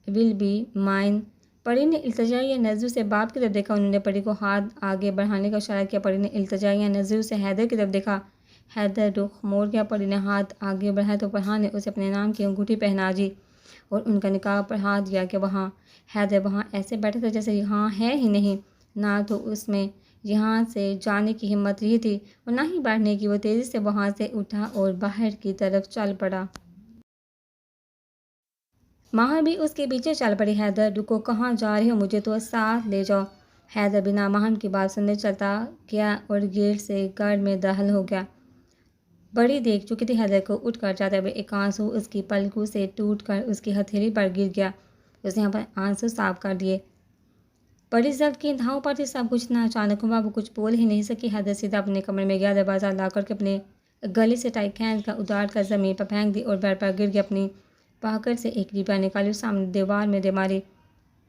Will be mine. परी ने इल्तिजाइया नज़रों से बाप की तरफ देखा। उन्होंने परी को हाथ आगे बढ़ाने का इशारा किया। परी ने इल्तिजाइया नज़रों से हैदर की तरफ देखा। हैदर रुख मोड़ गया। परी ने हाथ आगे बढ़ाया तो फरहान ने उसे अपने नाम की अंगूठी पहना दी और उनका निकाह पर हाथ दिया कि वहाँ हैदर वहाँ ऐसे बैठे थे जैसे यहाँ है ही नहीं। ना तो उसमें यहाँ से जाने की हिम्मत रही थी और ना ही बैठने की। वो तेज़ी से वहाँ से उठा और बाहर की तरफ चल पड़ा। माँ भी उसके पीछे चल पड़ी। हैदर रुको, कहाँ जा रही हो, मुझे तो साथ ले जाओ। हैदर बिना महम की बात सुनने चलता गया और गेट से घर में दाखिल हो गया। बड़ी देख चुकी थी हैदर को उठ कर जाते हुए। एक आंसू उसकी पलकों से टूट कर उसकी हथेली पर गिर गया। उसने यहाँ पर आंसू साफ कर दिए। बड़ी जल्द की इंतहाओं पर थी। सब कुछ ना अचानक हुआ, वो कुछ बोल ही नहीं सकी। हैदर सीधा अपने कमरे में गया। दरवाज़ा ला करके अपने गले से टाई कैन का उतार कर ज़मीन पर फेंक दी और बेड पर गिर गया। अपनी पॉकेट से एक डिब्बा निकाली, सामने दीवार में दे मारी।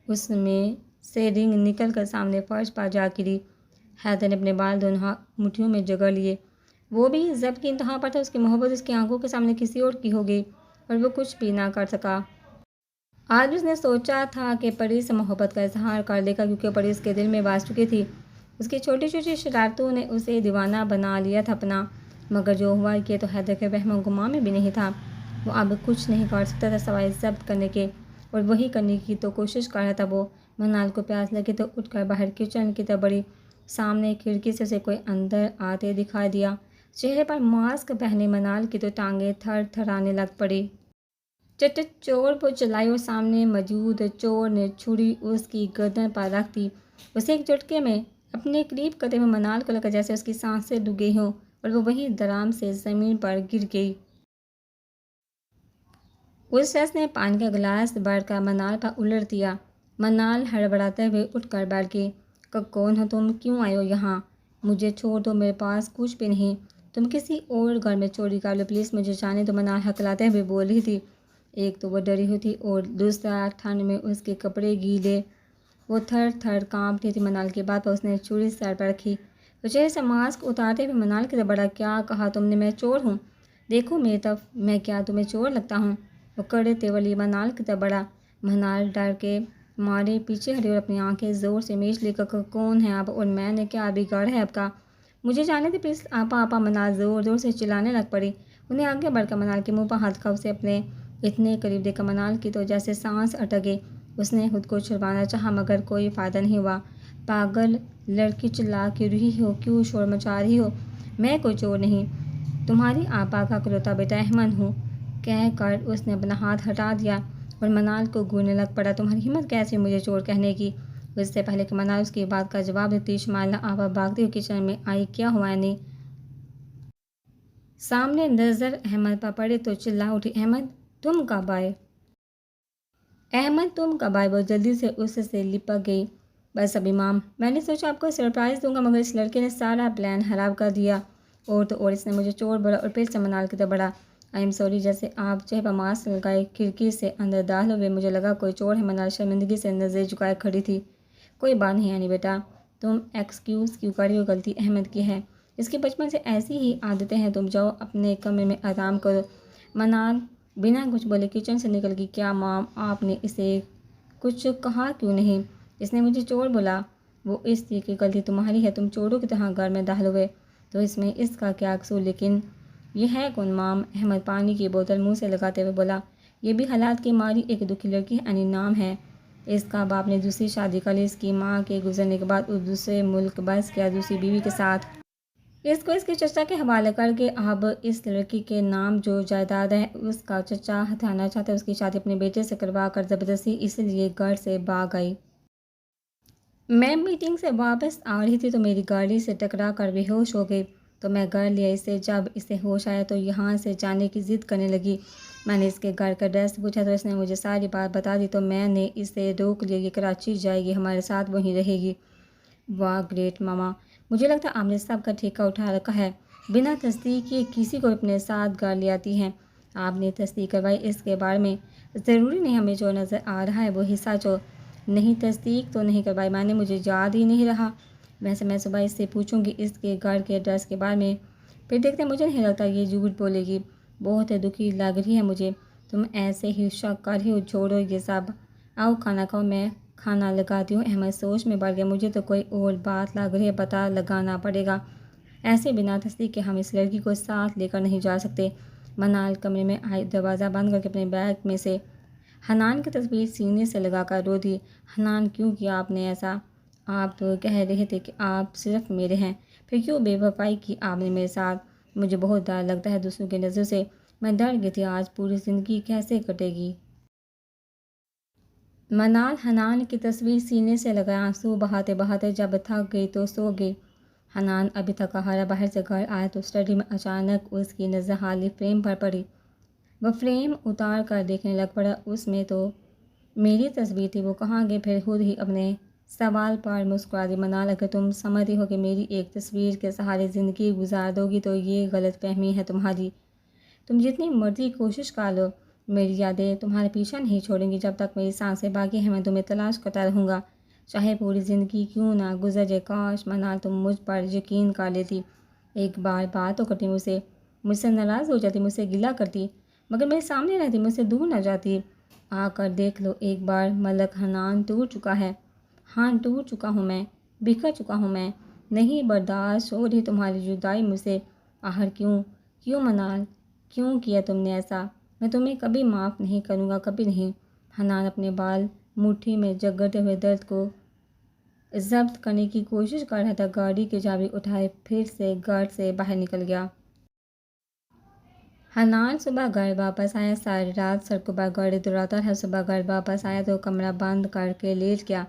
उसमें से रिंग निकल कर सामने फर्श पर जा गिरी। हैदर ने अपने बाल दोनों मुट्ठियों में जगड़ लिए। वो भी जब की इंतहा पर था। उसकी मोहब्बत उसकी आंखों के सामने किसी और की हो गई और वो कुछ भी ना कर सका। आज उसने सोचा था कि परी से मोहब्बत का इजहार कर देगा, क्योंकि परी उसके दिल में बस चुकी थी। उसकी छोटी छोटी शरारतों ने उसे दीवाना बना लिया था अपना, मगर जो हुआ कि तो हैदर के वहम गुमा में भी नहीं था। वो अब कुछ नहीं कर सकता था सवाए जब्त करने के, और वही करने की तो कोशिश कर रहा था वो। मनाल को प्यास लगी तो उठकर बाहर किचन की तरफ बढ़ी। सामने खिड़की से उसे कोई अंदर आते दिखाई दिया। चेहरे पर मास्क पहने मनाल की तो टांगें थर थराने लग पड़ी। चट चोर को चलाई और सामने मौजूद चोर ने छुरी उसकी गर्दन पर रख दी। उसे एक झटके में अपने करीब करते हुए मनाल को लगा जैसे उसकी सांसें रुक गई हों और वो वहीं दराम से ज़मीन पर गिर गई। उस शख्स ने पानी का गिलास भरकर मनाल पर उलट दिया। मनाल हड़बड़ाते हुए उठकर बैठ गई। कौन हो तुम, क्यों आए हो यहाँ? मुझे छोड़ दो, मेरे पास कुछ भी नहीं। तुम किसी और घर में चोरी कर लो प्लीज़, मुझे जाने दो, मनाल हकलाते हुए बोल रही थी। एक तो वो डरी हुई थी और दूसरा ठंड में उसके कपड़े गीले। वो थर थर काँप रही थी। मनाल की बात पर उसने चूड़ी सर पर रखी। वो चेहरे से मास्क उतारते हुए मनाल की तरफ बढ़ा। क्या कहा तुमने? मैं चोर हूँ? देखो मेरी तरफ, मैं क्या तुम्हें चोर लगता हूँ? वो कड़े तेवर लिए मनाल की तरफ बढ़ा। मनाल डर के मारे पीछे हटी और अपनी आंखें ज़ोर से मीच ली। कौन है आप और मैंने क्या बिगाड़ा है आपका? मुझे जाने दे प्लीज़। आपा आपा, मनाल ज़ोर ज़ोर से चिल्लाने लग पड़ी। उन्हें आगे बढ़कर मनाल के मुंह पर हाथ रखा। उसे अपने इतने करीब देखकर मनाल की तो जैसे सांस अटक गई। उसने खुद को छुड़वाना चाहा मगर कोई फ़ायदा नहीं हुआ। पागल लड़की, चिल्ला क्यों रही हो? क्यों शोर मचा रही हो? मैं कोई चोर नहीं, तुम्हारी आपा का इकलौता बेटा अहमद हूँ, कहकर उसने अपना हाथ हटा दिया और मनाल को घूरने लग पड़ा। तुम्हारी हिम्मत कैसे मुझे चोर कहने की? इससे पहले कि मनाल उसकी बात का जवाब देती, शुमाइला आपा भागती हुई किचन में आई। क्या हुआ नहीं? सामने नज़र अहमद पर पड़े तो चिल्ला उठी, अहमद तुम कब आए? अहमद तुम कब आए? वो जल्दी से उससे लिपट गई। बस अभी माम, मैंने सोचा आपको सरप्राइज़ दूंगा मगर इस लड़के ने सारा प्लान खराब कर दिया। और तो और इसने मुझे चोर बोला और फिर से मनाल की तरफ बढ़ा। I am sorry. जैसे आप चेहरे पर मास्क लगाए खिड़की से अंदर दाखिल हुए मुझे लगा कोई चोर है। मनाल शर्मिंदगी से नज़र झुकाए खड़ी थी। कोई बात नहीं आनी बेटा, तुम एक्सक्यूज़ क्यों कर रही हो? गलती अहमद की है, इसकी बचपन से ऐसी ही आदतें हैं। तुम जाओ अपने कमरे में आराम करो। मनाल बिना कुछ बोले किचन से निकल गई। क्या माम, आपने इसे कुछ कहा क्यों नहीं? इसने मुझे चोर बोला। वो इस चीज़ की गलती तुम्हारी है, तुम चोरों की तरह घर में दाखिल हुए तो इसमें इसका क्या कसूर? लेकिन यह है कौन माम? अहमद पानी की बोतल मुंह से लगाते हुए बोला। ये भी हालात की मारी एक दुखी लड़की अनी नाम है। इसका बाप ने दूसरी शादी कर ली। इसकी माँ के गुजरने के बाद उस दूसरे मुल्क बस किया दूसरी बीवी के साथ। इसको इसके चचा के हवाले करके अब इस लड़की के नाम जो जायदाद है उसका चचा हथियाना चाहता है। उसकी शादी अपने बेटे से करवा कर ज़बरदस्ती इसलिए घर से भाग आई। मैं मीटिंग से वापस आ रही थी तो मेरी गाड़ी से टकरा कर बेहोश हो गई। तो मैं घर लिया इसे। जब इसे होश आया तो यहाँ से जाने की ज़िद करने लगी। मैंने इसके घर का एड्रेस पूछा तो इसने मुझे सारी बात बता दी। तो मैंने इसे रोक लिया। ये कराची जाएगी, हमारे साथ वहीं रहेगी। वाह ग्रेट मामा, मुझे लगता है आपने सबका ठेका उठा रखा है। बिना तस्दीक किए किसी को अपने साथ घर ले आती हैं। आपने तस्दीक करवाई इसके बारे में? ज़रूरी नहीं हमें जो नज़र आ रहा है वो ही सच हो। नहीं, तस्दीक तो नहीं करवाई मैंने, मुझे याद ही नहीं रहा। वैसे मैं सुबह इससे पूछूंगी इसके घर के एड्रेस के बारे में, फिर देखते। मुझे नहीं लगता ये झूठ बोलेगी। बहुत दुखी लग रही है मुझे। तुम ऐसे ही शक कर ही हो, छोड़ो ये सब। आओ खाना खाओ, मैं खाना लगाती हूँ। अहमद सोच में बढ़ गया। मुझे तो कोई और बात लग रही है, पता लगाना पड़ेगा। ऐसे बिना तस्दीक के हम इस लड़की को साथ लेकर नहीं जा सकते। मनाल कमरे में आई, दरवाज़ा बंद करके अपने बैग में से हनान की तस्वीर सीने से लगाकर रो दी। हनान, क्यों किया आपने ऐसा? आप तो कह रहे थे कि आप सिर्फ मेरे हैं, फिर क्यों बेवफाई की आपने मेरे साथ? मुझे बहुत डर लगता है दूसरों की नज़र से। मैं डर गई थी आज पूरी ज़िंदगी कैसे कटेगी। मनाल हनान की तस्वीर सीने से लगाए आंसू बहाते बहाते जब थक गई तो सो गई। हनान अभी थका हारा बाहर से घर आया तो स्टडी में अचानक उसकी नज़र हाली फ्रेम पर पड़ी। वह फ्रेम उतार कर देखने लग पड़ा। उसमें तो मेरी तस्वीर थी। वो कहाँ गई? फिर खुद ही अपने सवाल पर मुस्कुरा दी। मनाल, अगर तुम समझती हो कि मेरी एक तस्वीर के सहारे ज़िंदगी गुजार दोगी तो ये गलत फहमी है तुम्हारी। तुम जितनी मर्जी कोशिश कर लो, मेरी यादें तुम्हारे पीछा नहीं छोड़ेंगी। जब तक मेरी सांसें बाकी हैं मैं तुम्हें तलाश करता रहूँगा, चाहे पूरी ज़िंदगी क्यों ना गुजर जाए। काश मनाल तुम मुझ पर यकीन कर लेती। एक बार बात तो करती मुझसे, मुझसे नाराज़ हो जाती, मुझसे गिला करती, मगर मेरे सामने रहती, मुझसे दूर ना जाती। आकर देख लो एक बार, मलक हनान टूट चुका है। हाँ, टूट चुका हूँ मैं, बिखर चुका हूँ मैं। नहीं बर्दाश्त हो रही तुम्हारी जुदाई मुझसे। आखिर क्यों क्यों मनाल, क्यों किया तुमने ऐसा? मैं तुम्हें कभी माफ़ नहीं करूँगा, कभी नहीं। हनान अपने बाल मुट्ठी में जकड़ते हुए दर्द को ज़ब्त करने की कोशिश कर रहा था। गाड़ी की चाबी उठाए फिर से घर से बाहर निकल गया। हनान सुबह घर वापस आया। सारी रात सड़कों पर गाड़ी दौड़ाता रहा। सुबह घर वापस आया तो कमरा बंद करके लेट गया।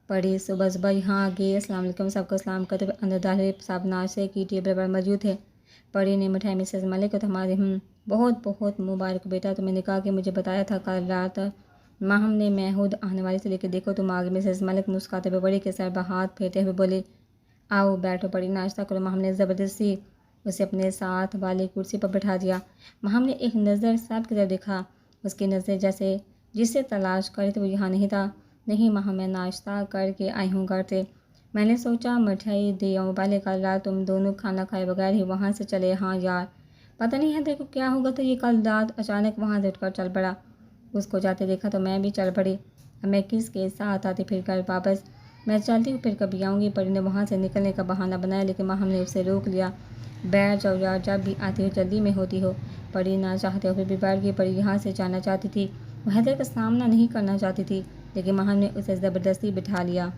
पड़ी सुबह सुबह यहाँ आ गई। अस्सलाम वालेकुम, सबको सलाम करते हुए अंदर दाखिल। सब नाश्ते की टेबल पर मौजूद थे। परी ने मिठाई मिसेस मलिक को थमा दी। बहुत बहुत मुबारक बेटा, तुम्हें निकाह के मुझे बताया था कल रात। माँ हमने महूद आने वाली से लेकर देखो तुम आ गई। मिसेस मलिक मुस्कुराते हुए बड़ी के सर पर हाथ फेरते हुए बोली, आओ बैठो पड़ी, नाश्ता करो। माँ हमने ज़बरदस्ती उसे अपने साथ वाली कुर्सी पर बैठा दिया। माँ हमने एक नज़र सब की तरफ देखा। उसकी नज़र जैसे जिसे तलाश करे तो वो यहाँ नहीं था। नहीं माँ, मैं नाश्ता करके आई हूँ घर से। मैंने सोचा मिठाई दे आऊँ, पहले कल रात तुम दोनों खाना खाए बगैर ही वहाँ से चले। हाँ यार, पता नहीं है तेरे को क्या होगा, तो ये कल रात अचानक वहाँ से उठकर चल पड़ा। उसको जाते देखा तो मैं भी चल पड़ी। अब मैं किसके साथ आती फिर कर वापस? मैं चलती हूँ, फिर कभी आऊँगी। परी ने वहाँ से निकलने का बहाना बनाया, लेकिन माँ हमने उसे रोक लिया। बैठ जाओ यार, जब भी आती हो जल्दी में होती हो। परी ना चाहते हो फिर भी बैठ गई। परी यहाँ से जाना चाहती थी, वो हैदर का सामना नहीं करना चाहती थी, लेकिन माहम ने उसे ज़बरदस्ती बिठा लिया।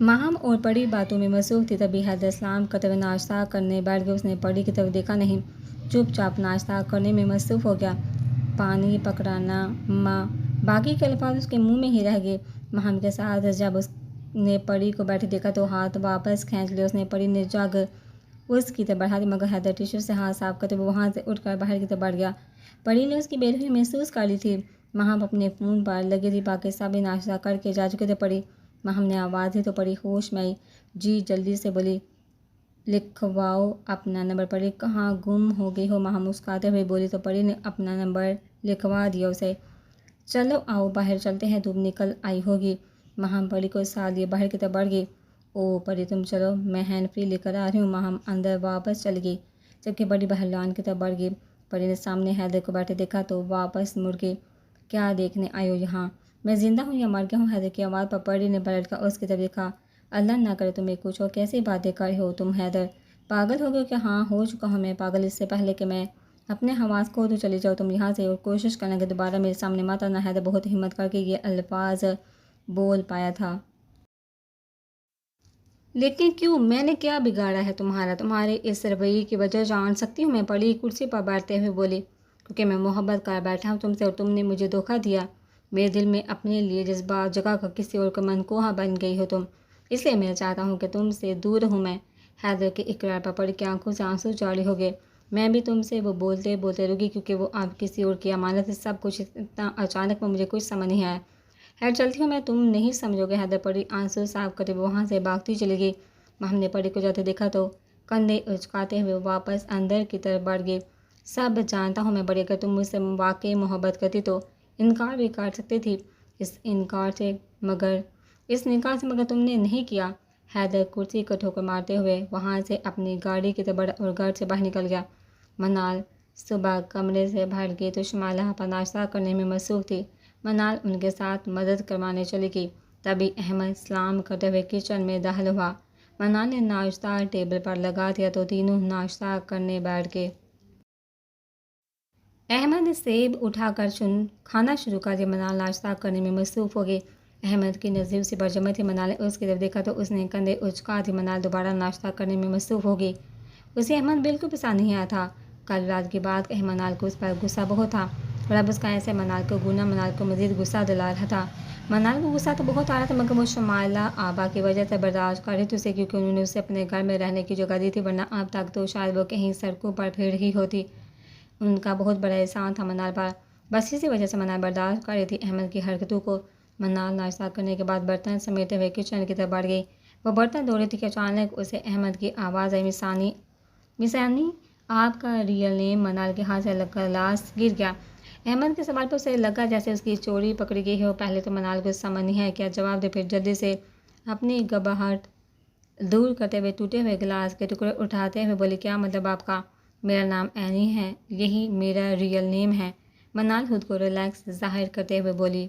माहम और परी बातों में मसरूफ़ थी। तभी हैदर सलाम करते हुए नाश्ता करने बैठ गया। उसने परी की तरफ देखा नहीं, चुपचाप नाश्ता करने में मसरूफ़ हो गया। पानी पकड़ाना माँ, बाकी के अल्फाज उसके मुंह में ही रह गए। माहम के साथ जब उसने परी को बैठे देखा तो हाथ वापस खींच लिया उसने। परी ने जाग उसकी तरफ बढ़ा दी, मगर हैदर टिश्यू से हाथ साफ करते वो वहाँ से उठकर बाहर की तरफ बढ़ गया। परी ने उसकी बेरहमी महसूस कर ली थी। महम अपने फ़ोन पर लगी थी, बाकी सभी नाश्ता करके जा चुके थे। परी महम ने आवाज़ दी तो परी होश में आई। जी जल्दी से बोली, लिखवाओ अपना नंबर। परी, कहाँ गुम हो गई हो? महम मुस्कुराते हुए बोली तो परी ने अपना नंबर लिखवा दिया उसे। चलो आओ बाहर चलते हैं, धूप निकल आई होगी। महम परी को साथ लिए बाहर की तरफ बढ़ गई। ओ परी तुम चलो, मैं हैंड फ्री लेकर आ रही हूँ। महम अंदर वापस चली गई, जबकि बड़ी बहन लॉन की तरफ बढ़ गई। परी ने सामने हैदर को बैठे देखा तो वापस मुड़ गई। क्या देखने आयो यहाँ? मैं जिंदा हूँ या मर गया हूँ? हैदर की आवाज़ पर परी ने पलट कर उसकी तरफ देखा। अल्लाह ना करे तुम्हें कुछ हो, कैसी बातें कर हो तुम हैदर? पागल हो गए क्या? हाँ हो चुका हूँ मैं पागल, इससे पहले कि मैं अपने हवास खो तो चली जाओ तुम यहाँ से, और कोशिश करना कि दोबारा मेरे सामने मत आना। हैदर बहुत हिम्मत करके ये अल्फाज बोल पाया था। लेकिन क्यों? मैंने क्या बिगाड़ा है तुम्हारा? तुम्हारे इस रवैये की वजह जान सकती हूँ मैं? पड़ी कुर्सी पर बैठते हुए बोली, क्योंकि मैं मोहब्बत कर बैठा हूँ तुमसे और तुमने मुझे धोखा दिया। मेरे दिल में अपने लिए जज्बात जगह कर किसी और का मनकोहा बन गई हो तुम, इसलिए मैं चाहता हूँ कि तुमसे दूर हूँ मैं। हैदर के इकरार पर पड़ी की आंखों से आंसू जारी हो गए। मैं भी तुमसे वो बोलते बोलते रुकी, क्योंकि वो अब किसी और की अमानत है। सब कुछ इतना अचानक में मुझे कुछ समझ नहीं आया। खैर चलती हूँ मैं, तुम नहीं समझोगे। हैदर पड़ी आंसू साफ करते हुए वहाँ से भागती चली गई। हमने परी को जाते देखा तो कंधे उचकाते हुए वापस अंदर की तरफ बढ़ गई। सब जानता हूँ मैं बड़ी, अगर तुम मुझसे वाकई मोहब्बत करती तो इनकार भी कर सकती थी इस इनकार से, मगर इस निकाह से, मगर तुमने नहीं किया। हैदर कुर्सी को ठोकर मारते हुए वहाँ से अपनी गाड़ी की तरफ बढ़ा और घर से बाहर निकल गया। मनाल सुबह कमरे से बाहर गई तो शमाला पर नाश्ता करने में मसरूफ़ थी। मनाल उनके साथ मदद करवाने चली गई। तभी अहमद सलाम करते हुए किचन में दाखिल हुआ। मनाल ने नाश्ता टेबल पर लगा दिया तो तीनों नाश्ता करने बैठ गए। अहमद ने सेब उठाकर खाना शुरू कर दिया। मनाल नाश्ता करने में मसरूफ़ हो गई। अहमद की नज़र उसी पर जमी थी। मनाल ने उसकी तरफ देखा तो उसने कंधे उचका दी। मनाल दोबारा नाश्ता करने में मसरूफ़ हो गई। उसे अहमद बिल्कुल पसंद नहीं आया था। कल रात के बाद मनाल को उस पर गुस्सा बहुत था, और अब उसका ऐसे मनाल को गुना मनाल को मज़ीद गुस्सा दिला रहा था। मनाल को गुस्सा तो बहुत आ रहा था, मगर वो शमाला आबा की वजह से बर्दाश्त कर रही थी उसे, क्योंकि उन्होंने उसे अपने घर में रहने की जगह दी थी, वरना अब तक तो शायद वो कहीं सड़कों पर फिर रही होती। उनका बहुत बड़ा एहसान था मनाल पर, बस इसी वजह से मनाल बर्दाश्त कर रही थी अहमद की हरकतों को। मनाल नाश्ता करने के बाद बर्तन समेटे हुए किचन की तरफ बढ़ गई। वह बर्तन धो रही थी कि अचानक उसे अहमद की आवाज़ आई, मिसानी मिसानी आपका रियल नेम? मनाल के हाथ से गिलास गिर गया। अहमद के सवाल पर उसे लगा जैसे उसकी चोरी पकड़ी गई हो। पहले तो मनाल को समझ नहीं है क्या जवाब दे, फिर जल्दी से अपनी घबराहट दूर करते हुए टूटे हुए गिलास के टुकड़े उठाते हुए बोली, क्या मतलब आपका? मेरा नाम एनी है, यही मेरा रियल नेम है। मनाल खुद को रिलैक्स जाहिर करते हुए बोली।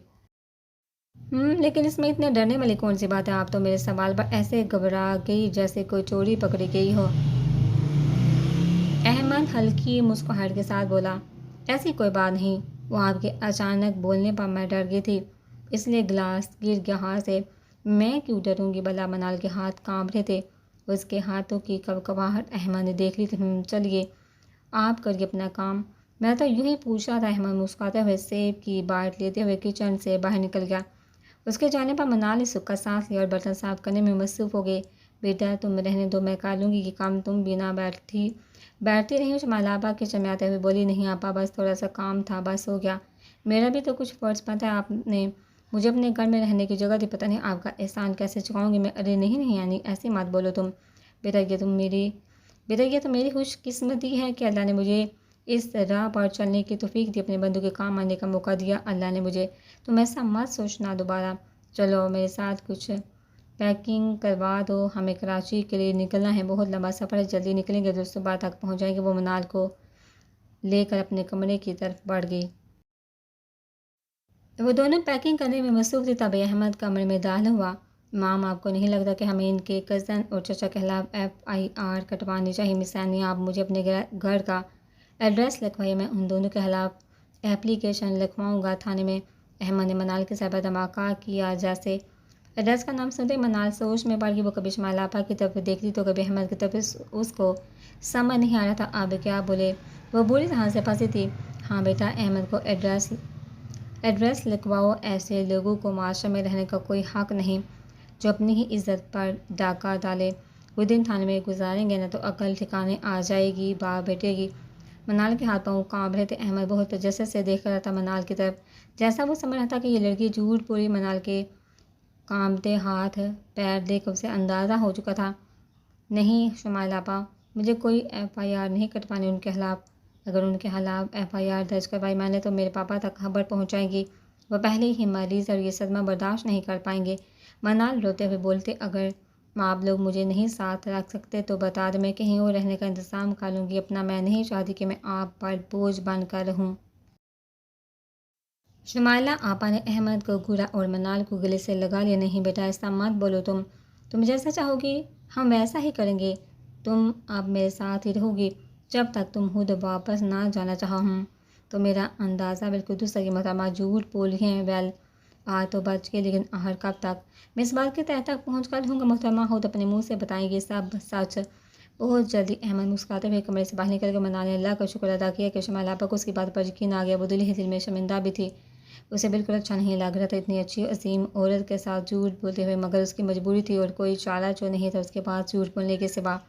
लेकिन इसमें इतने डरने वाली कौन सी बात है? आप तो मेरे सवाल पर ऐसे घबरा गई जैसे कोई चोरी पकड़ी गई हो। अहमद हल्की मुस्कुराहट के साथ बोला, ऐसी कोई बात नहीं। वो आपके अचानक बोलने पर मैं डर गई थी, इसलिए गिलास गिर गया हाथ से। मैं क्यों डरूंगी भला? मनाल के हाथ कांप रहे थे। उसके हाथों की कपकपाहट अहमद ने देख ली थी। चलिए, आप करिए अपना काम। मैं तो यूं ही पूछ रहा था। अहमद मुस्कुराते हुए सेब की बाट लेते हुए किचन से बाहर निकल गया। उसके जाने पर मनाल ने सूखा सांस लिया और बर्तन साफ करने में मसरूफ़ हो गई। बेटा तुम रहने दो, मैं कर लूँगी ये काम। तुम बिना बैठती रही। उस मलाबा के चमयाते हुए बोली, नहीं आपा, बस थोड़ा सा काम था, बस हो गया। मेरा भी तो कुछ फ़र्ज़ बनता है। आपने मुझे अपने घर में रहने की जगह दी, पता नहीं आपका एहसान कैसे चुकाऊंगी मैं। अरे नहीं नहीं यानी ऐसी मत बोलो तुम। बेटा ये तुम मेरी बेटा ये तो मेरी खुशकिस्मती है कि अल्लाह ने मुझे इस राह पर चलने की तौफीक दी, अपने बंधु के काम आने का मौका दिया अल्लाह ने मुझे। तुम ऐसा मत सोचना दोबारा। चलो मेरे साथ कुछ पैकिंग करवा दो, हमें कराची के लिए निकलना है। बहुत लंबा सफ़र है, जल्दी निकलेंगे तो सुबह तक पहुंच जाएंगे। वो मनाल को लेकर अपने कमरे की तरफ बढ़ गई। वो दोनों पैकिंग करने में मसरूफ़ थे तभी अहमद कमरे में दाखिल हुआ। माम, आपको नहीं लगता कि हमें इनके कज़न और चचा के खिलाफ FIR कटवानी चाहिए? मिस सैनी, आप मुझे अपने घर का एड्रेस लिखवाइए, मैं उन दोनों के खिलाफ एप्लीकेशन लिखवाऊँगा थाने में। अहमद ने मनाल के साथ धमाका किया। जैसे एड्रेस का नाम सुनते ही मनाल सोच में पड़ गई। वो कभी शमाल आपा की तरफ देखती तो कभी अहमद की तरफ। उसको समझ नहीं आ रहा था अब क्या बोले। वो बुरी तरह से फंसी थी। हाँ बेटा, अहमद को एड्रेस लिखवाओ। ऐसे लोगों को माशरे में रहने का कोई हक नहीं जो अपनी ही इज्जत पर डाका डाले। कुछ दिन थाने में गुजारेंगे ना तो अकल ठिकाने आ जाएगी, बाप बेटेगी। मनाल के हाथ पाँव कांप रहे थे। अहमद बहुत तजस्सुस से देख रहा था मनाल की तरफ, जैसा वो समझ रहा था कि ये लड़की झूठ पूरी। मनाल के कांपते हाथ पैर देख उसे अंदाज़ा हो चुका था। नहीं शुमाइला आपा, मुझे कोई FIR नहीं कटवानी उनके खिलाफ। अगर उनके खिलाफ FIR दर्ज करवाई मैंने तो मेरे पापा तक खबर पहुंचाएगी। वह पहले ही मरीज़ और ये सदमा बर्दाश्त नहीं कर पाएंगे। मनाल रोते हुए बोलते, अगर आप लोग मुझे नहीं साथ रख सकते तो बता दें, मैं कहीं और रहने का इंतज़ाम कर लूँगी अपना। मैं नहीं चाहती कि मैं आप पर बोझ बन कर रहूँ। शुमाइला आपा ने अहमद को घूरा और मनाल को गले से लगा लिया। नहीं बेटा, ऐसा मत बोलो। तुम जैसा चाहोगी हम वैसा ही करेंगे। तुम अब मेरे साथ ही रहोगी जब तक तुम खुद वापस ना जाना चाहो। हूँ तो मेरा अंदाज़ा बिल्कुल दुरुस्त है कि मोहतरमा झूठ बोल रही हैं। वेल, आज तो बच के, लेकिन आहर कब तक? मैं इस बात के तह तक पहुँच कर रहूँगा। मोहतरमा खुद अपने मुँह से बताएंगे सब सच। बहुत जल्दी अहमद मुस्कुराते हुए कमरे से बाहर निकल कर मनाल ने अल्लाह का शुक्र अदा किया कि शुमाइला आपा को उसकी बात पर यकीन आ गया। वो दिल ही दिल में शर्मिंदा भी थी। उसे बिल्कुल अच्छा नहीं लग रहा था इतनी अच्छी अजीम औरत के साथ झूठ बोलते हुए, मगर उसकी मजबूरी थी और कोई चारा जो नहीं था उसके पास झूठ बोलने के सिवा।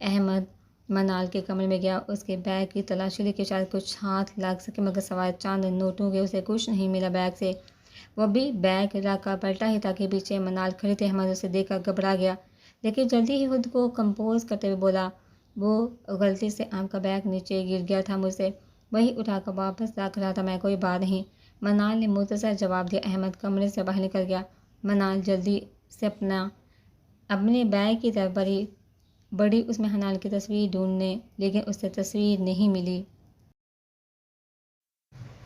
अहमद मनाल के कमरे में गया। उसके बैग की तलाशी लेके शायद कुछ हाथ लग सके, मगर सवाए चंद नोटों के उसे कुछ नहीं मिला बैग से। वह भी बैग रख कर पलटा ही था कि पीछे मनाल खड़े थे। अहमद उसे देखकर घबरा गया, लेकिन जल्दी ही खुद को कंपोज करते हुए बोला, वो गलती से आपका बैग नीचे गिर गया था, मुझसे वही उठाकर वापस रख रहा था मैं, कोई बात नहीं। मनाल ने मुख्तसर जवाब दिया। अहमद कमरे से बाहर निकल गया। मनाल जल्दी से अपने बैग की तरफ बड़ी उसमें हनाल की तस्वीर ढूंढने, लेकिन उससे तस्वीर नहीं मिली।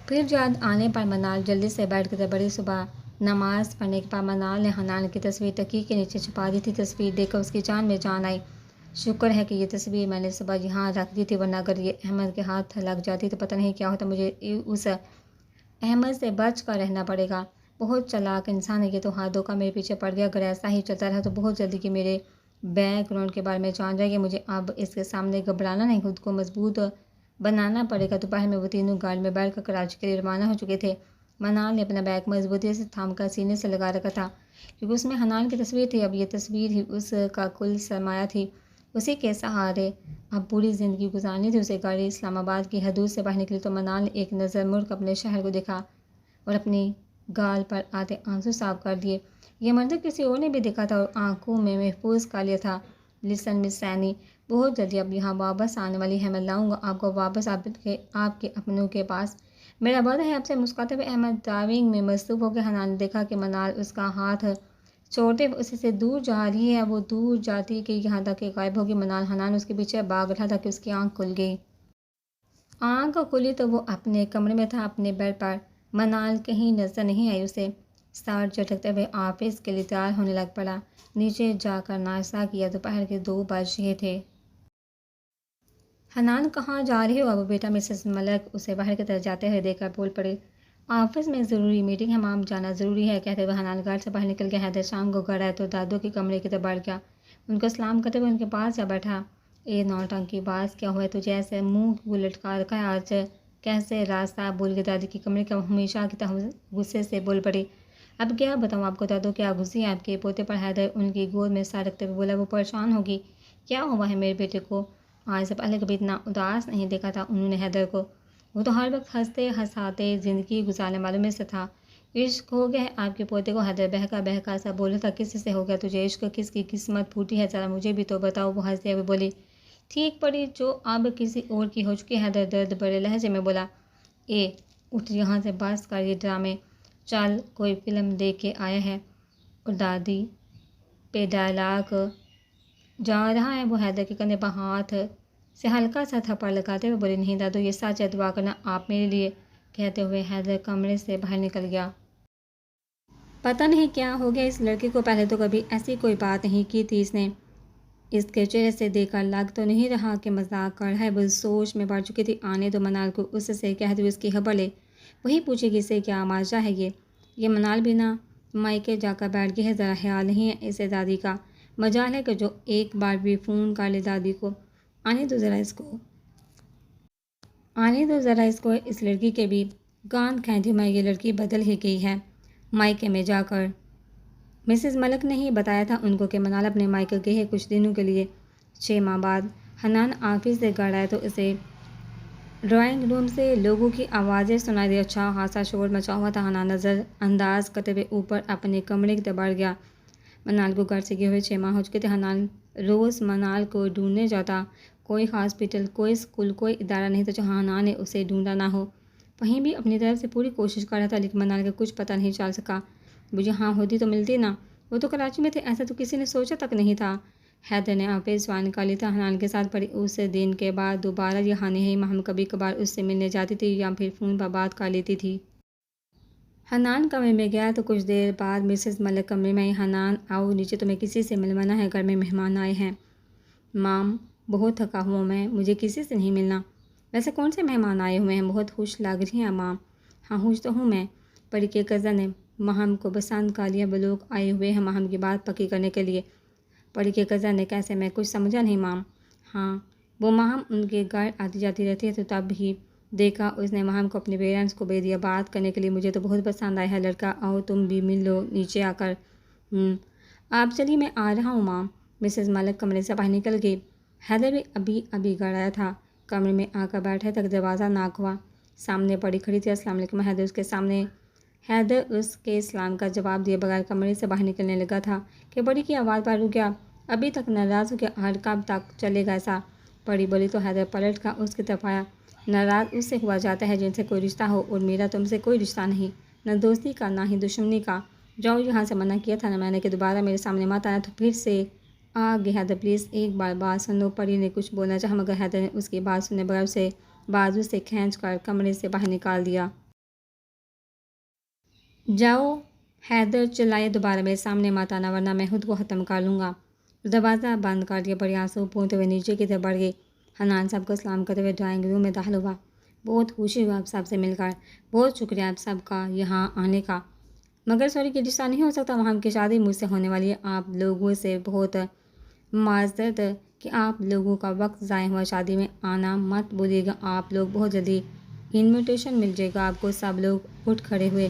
फिर याद आने पर मनाल जल्दी से बैठ कर बड़ी। सुबह नमाज पढ़ने के बाद मनाल ने हनान की तस्वीर तकिए के नीचे छुपा दी थी। तस्वीर देखकर उसकी जान में जान आई। शुक्र है कि ये तस्वीर मैंने सुबह यहाँ रख दी थी, वरना अगर ये अहमद के हाथ लग जाती तो पता नहीं क्या होता। मुझे उस अहमद से बच कर रहना पड़ेगा। बहुत चालाक इंसान है ये तो, हाथ धोकर मेरे पीछे पड़ गया। अगर ऐसा ही चलता रहा तो बहुत जल्दी कि मेरे बैकग्राउंड के बारे में जान जाएगी। मुझे अब इसके सामने घबराना नहीं, खुद को मजबूत बनाना पड़ेगा। दोपहर में वो तीनों गाड़ी में बैठ कर कराची के लिए रवाना हो चुके थे। मनाल ने अपना बैग मजबूती से थाम कर सीने से लगा रखा था, क्योंकि उसमें हनान की तस्वीर थी। अब ये तस्वीर ही उसका कुल सरमाया थी। उसी के सहारे अब पूरी ज़िंदगी गुजारनी थी उसे। गाड़ी इस्लामाबाद की हदूद से बाहर निकली तो मनाल ने एक नज़र मुड़ अपने शहर को देखा और अपनी गाल पर आते आंसू साफ कर दिए। ये मंजर किसी और ने भी देखा था और आंखों में महफूज कर लिया था। लिसन मिस सैनी, बहुत जल्दी अब यहाँ वापस आने वाली है। मैं लाऊंगा आपको वापस आपके अपनों के पास। मेरा वादा है आपसे। मुस्कुराते हुए अहमद ड्राइविंग में मसरूफ़ होकर हनान ने देखा कि मनाल उसका हाथ छोड़ते हुए उसी से दूर जा रही है। वो दूर जाती कि यहाँ तक गायब होगी। मनाल हनान उसके पीछे भाग रहा था कि उसकी आँख खुल गई। आँख खुली तो वो अपने कमरे में था, अपने बेड पर। मनाल कहीं नजर नहीं आई उसे। सर झटकते हुए ऑफिस के लिए तैयार होने लग पड़ा। नीचे जाकर नाश्ता किया। दोपहर के 2 बज रहे थे। हनान, कहाँ जा रही हो अब बेटा? मिसेस मलक उसे बाहर की तरफ जाते हुए देखकर बोल पड़े। ऑफिस में ज़रूरी मीटिंग है माम, जाना ज़रूरी है, कहते हुए हनान घर से बाहर निकल गया। हैदर शाम को घर आए तो दादू के कमरे की तरफ बढ़ गया। उनको सलाम करते हुए उनके पास जा बैठा। ए नौटंकी बाज, क्या हुआ तुझे? ऐसे मुंह क्यों लटका रखा है आज? कैसे रास्ता भूल गई? दादी की कमरे का हमेशा की तरह गुस्से से बोल पड़ी। अब क्या बताऊँ आपको दादू, क्या गुस्सी है आपके पोते पर? हैदर उनकी गोद में सर रखते हुए बोला। वो परेशान होगी। क्या हुआ है मेरे बेटे को? आज से पहले कभी इतना उदास नहीं देखा था उन्होंने हैदर को। वो तो हर वक्त हंसते हंसाते ज़िंदगी गुजारने वालों में से था। इश्क हो गया है आपके पोते को? हैदर बहका बहका सा बोला था। किसी से हो गया तुझे इश्क? किसकी किस्मत फूटी है? ज़रा मुझे भी तो बताओ। वो हंसते हुए बोली। ठीक पड़ी जो अब किसी और की हो चुकी है। हैदर दर्द भरे लहजे में बोला। ए उठ यहाँ से, बस कर ये ड्रामे। चल कोई फिल्म देख के आया है। और दादी पे डायलॉग जा रहा है। वो हैदर के कंधे पर हाथ से हल्का सा थप्पड़ लगाते हुए बोले। नहीं दादू, ये सच है, दुआ करना आप मेरे लिए, कहते हुए हैदर कमरे से बाहर निकल गया। पता नहीं क्या हो गया इस लड़के को, पहले तो कभी ऐसी कोई बात नहीं की थी इसने। इसके चेहरे से देखकर लग तो नहीं रहा कि मजाक कर रहा है। वो सोच में पड़ चुकी थी। आने दो मनाल को, उससे कहते हुए इसकी खबर ले, वही पूछेगी इसे क्या माजरा है। ये मनाल भी ना मायके जाकर बैठ गई है। ज़रा ख्याल नहीं है इसे दादी का। मजाल है कि जो एक बार भी फ़ोन कर ले दादी को। आने दो ज़रा इसको, आने दो ज़रा इसको। इस लड़की के भी गांद खैंती में ये लड़की बदल ही गई है मायके में जाकर। मिसेस मलक ने ही बताया था उनको कि मनाल अपने मायके गई है कुछ दिनों के लिए। 6 माह बाद हनान ऑफिस से घर आए तो इसे ड्राइंग रूम से लोगों की आवाज़ें सुनाई दी। अच्छा खासा शोर मचा हुआ था। हनान नज़र अंदाज करते हुए ऊपर अपने कमरे की तरफ बढ़ गया। मनाल को घर से गए हुए 6 माह हो चुके थे। हनान रोज़ मनाल को ढूंढने जाता। कोई हॉस्पिटल, कोई स्कूल, कोई इदारा नहीं था जहाँ हनान ने उसे ढूंढा ना हो। वहीं भी अपनी तरफ से पूरी कोशिश कर रहा था, लेकिन मनाल का कुछ पता नहीं चल सका। वो यहाँ होती तो मिलती ना, वो तो कराची में थे, ऐसा तो किसी ने सोचा तक नहीं था। हैदर ने ऑफिस ज्वाइन कर ली था हनान के साथ, पर उस दिन के बाद दोबारा यहाँ नहीं। हम कभी कभार उससे मिलने जाती थी या फिर फ़ोन पर बात कर लेती थी। हनान कमरे में गया तो कुछ देर बाद मिसेस मलिक कमरे में आई। हनान आओ नीचे, तुम्हें किसी से मिलवाना है, घर में मेहमान आए हैं। माम बहुत थका हुआ मैं, मुझे किसी से नहीं मिलना। वैसे कौन से मेहमान आए हुए हैं? बहुत खुश लग रही हैं माम। हाँ खुश तो हूँ मैं। परी के कज़न है महम को पसंद कर लिया। वो लोग आए हुए हैं महम की बात पक्की करने के लिए। परी के कज़न ने कैसे? मैं कुछ समझा नहीं माम। हाँ वो महम उनके घर आती जाती रहती है तो तब भी देखा उसने महम को अपने पेरेंट्स को भेज दिया बात करने के लिए। मुझे तो बहुत पसंद आया है लड़का, आओ तुम भी मिल लो नीचे आकर। आप चलिए मैं आ रहा हूँ माम। मिसेस मलिक कमरे से बाहर निकल गई। हैदर भी अभी अभी घर आया था। कमरे में आकर बैठे तक दरवाज़ा नाक हुआ। सामने पड़ी खड़ी थी। अस्सलाम वालेकुम। हैदर उसके सामने। हैदर उसके सलाम का जवाब दिए बगैर कमरे से बाहर निकलने लगा था कि बड़ी की आवाज़ पर रुक गया। अभी तक नाराज़ हो गया, हर कब तक चलेगा ऐसा? पड़ी बोली तो हैदर पलट कर उसकी तरफ आया। नाराज़ उससे हुआ जाता है जिनसे कोई रिश्ता हो, और मेरा तुमसे कोई रिश्ता नहीं, न दोस्ती का ना ही दुश्मनी का। जाओ यहाँ से, मना किया था ना मैंने कि दोबारा मेरे सामने मत आया। तो फिर से आ गया। हैदर प्लीज़ एक बार बात सुन लो। परी ने कुछ बोलना चाहा मगर हैदर ने उसकी बात सुनने बगैर उसे बाजू से खींच कर कमरे से बाहर निकाल दिया। जाओ हैदर चिल्लाए, दोबारा मेरे सामने मत आना वरना मैं खुद को ख़त्म कर लूँगा। दरवाज़ा बंद कर दिया। बड़ी आंसू पोंते हुए नीचे की तरफ बढ़ गई। हनान साहब को सलाम करते हुए ड्राइंग रूम में दाखिल हुआ। बहुत खुशी हुआ आप सबसे मिलकर, बहुत शुक्रिया आप सबका यहाँ आने का, मगर सॉरी कि रिश्ता नहीं हो सकता। वहाँ की शादी मुझसे होने वाली है। आप लोगों से बहुत माजरत कि आप लोगों का वक्त ज़ाय हुआ। शादी में आना मत भूलिएगा आप लोग, बहुत जल्दी इनविटेशन मिल जाएगा आपको। सब लोग उठ खड़े हुए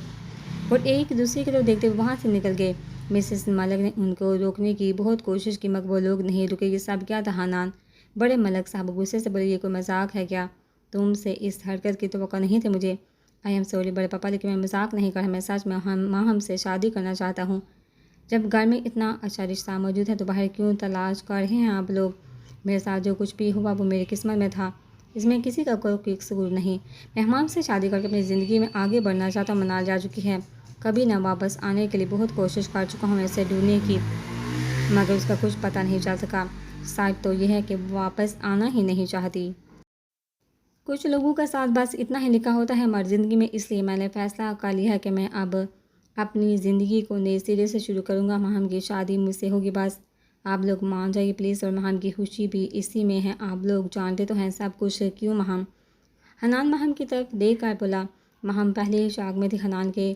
और एक दूसरे की तरफ देखते हुए वहाँ से निकल गए। मिसेस मलिक ने उनको रोकने की बहुत कोशिश की मगर वो लोग नहीं रुके। ये सब क्या था हनान? बड़े मलिक साहब गुस्से से बोले, ये कोई मजाक है क्या? तुमसे इस हरकत की तवक्को नहीं थी मुझे। आई एम सॉरी बड़े पापा, लेकिन मैं मजाक नहीं कर, मैं सच में हमसे शादी करना चाहता हूँ। जब घर में इतना अच्छा रिश्ता मौजूद है तो बाहर क्यों तलाश कर रहे हैं आप लोग? मेरे साथ जो कुछ भी हुआ वो मेरी किस्मत में था, इसमें किसी का कोई कसूर नहीं। मैं हमाम से शादी करके अपनी ज़िंदगी में आगे बढ़ना चाहता हूँ। मनाल जा चुकी है, कभी ना वापस आने के लिए बहुत कोशिश कर चुका हूँ ऐसे ढूंढने की, मगर उसका कुछ पता नहीं चल सका। सच तो यह है कि वापस आना ही नहीं चाहती। कुछ लोगों का साथ बस इतना ही लिखा होता है हमारी ज़िंदगी में, इसलिए मैंने फ़ैसला कर लिया है कि मैं अब अपनी ज़िंदगी को नए सिरे से शुरू करूँगा। महम की शादी मुझसे होगी, बस आप लोग मान जाइए प्लीज़। और महम की खुशी भी इसी में है, आप लोग जानते तो हैं सब कुछ। क्यों महम? हनान महम की तरफ देख कर बोला। महम पहले ही शॉक में थी हनान के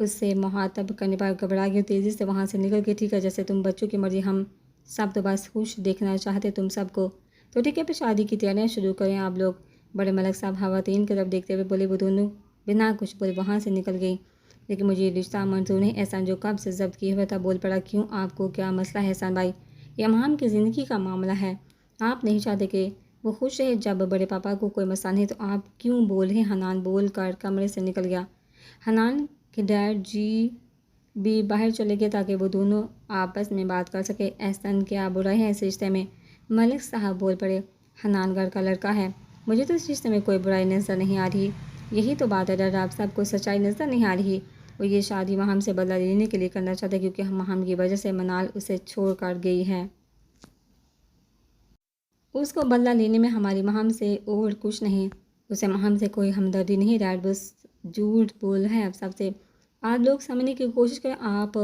उससे मुहातब करने पर घबरा गई, तेज़ी से वहाँ से निकल के, ठीक है जैसे तुम बच्चों की मर्ज़ी, हम सब तो बस खुश देखना चाहते तुम सबको, तो ठीक है फिर शादी की तैयारियाँ शुरू करें आप लोग। बड़े मलक साहब हवातीन की तरफ देखते हुए बोले। वो दोनों बिना कुछ बोले वहाँ से निकल गई। लेकिन मुझे ये रिश्ता मंजूर नहीं। एहसान जो कब से जब्त किए हुआ था बोल पड़ा। क्यों, आपको क्या मसला है एहसान भाई? ये महम की ज़िंदगी का मामला है, आप नहीं चाहते कि वो खुश रहे? जब बड़े पापा को कोई मसला नहीं तो आप क्यों बोल रहे? हनान बोल कर कमरे से निकल गया। हनान के डैड जी भी बाहर चले गए ताकि वो दोनों आपस में बात कर सके। एहसन क्या बुराई है इस रिश्ते में? मलिक साहब बोल पड़े। हनान घर का लड़का है, मुझे तो इस रिश्ते में कोई बुराई नज़र नहीं आ रही। यही तो बात है डर, आप सबको सच्चाई नज़र नहीं आ रही। वो ये शादी महम से बदला लेने के लिए करना चाहते क्योंकि महम की वजह से मनाल उसे छोड़ कर गई है। उसको बदला लेने में हमारी महम से और कुछ नहीं, उसे महम से कोई हमदर्दी नहीं। डैड बस झूठ बोल है अब सबसे। आप लोग समझने की कोशिश करें, आप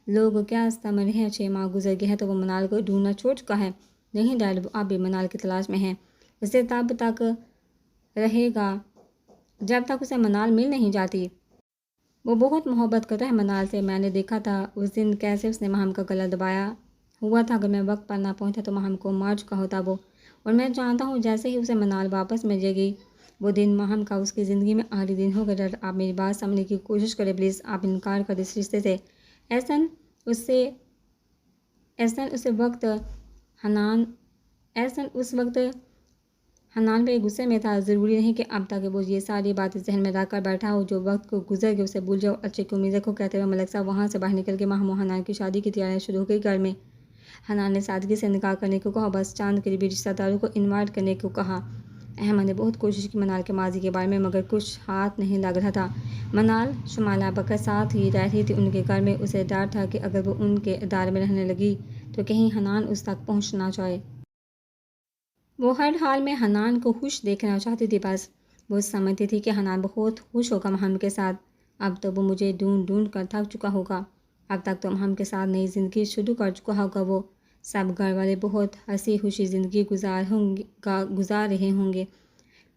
लोग क्या समझ रहे हैं? 6 माह गुजर गए हैं तो वो मनाल को ढूंढना छोड़ चुका है। नहीं डैड, आप भी मनाल की तलाश में हैं। उसे तब तक रहेगा जब तक उसे मनाल मिल नहीं जाती। वो बहुत मोहब्बत करता है मनाल से, मैंने देखा था उस दिन कैसे उसने महम का गला दबाया हुआ था। अगर मैं वक्त पर ना पहुंचा तो महम को मार चुका होता वो। और मैं जानता हूँ जैसे ही उसे मनाल वापस मिल जाएगी वो दिन महम का उसकी ज़िंदगी में आखिरी दिन होगा। डर, आप मेरी बात समझने की कोशिश करें प्लीज़, आप इनकार कर इस रिश्ते से। एहसन उससे एहसन उस वक्त हनान एहसन उस वक्त हनान पे गुस्से में था। ज़रूरी नहीं कि अब तक वो ये सारी बातें जहन में रख कर बैठा हो। जो वक्त को गुजर गया उसे भूल जाओ, अच्छे की उम्मीद रखो। कहते हुए मलक साहब वहाँ से बाहर निकल के महम और हनान की शादी की तैयारियाँ शुरू हो गई। घर में हनान ने सादगी से निकाह करने को कहा, बस चांद करीबी रिश्तेदारों को इन्वाइट करने को कहा। अहमद ने बहुत कोशिश की मनाल के माजी के बारे में, मगर कुछ हाथ नहीं लग रहा था। मनाल शुमाला बकर साथ ही रह रही थी उनके घर में। उसे डर था कि अगर वो उनके इदारे में रहने लगी तो कहीं हनान उस तक पहुँच ना जाए। वो हर हाल में हनान को खुश देखना चाहती थी। बस वो समझती थी कि हनान बहुत खुश होगा महम के साथ। अब तो वो मुझे ढूंढ ढूंढ कर थक चुका होगा। अब तक तो महम के साथ नई ज़िंदगी शुरू कर चुका होगा वो। सब घर वाले बहुत हंसी खुशी ज़िंदगी गुजार रहे होंगे।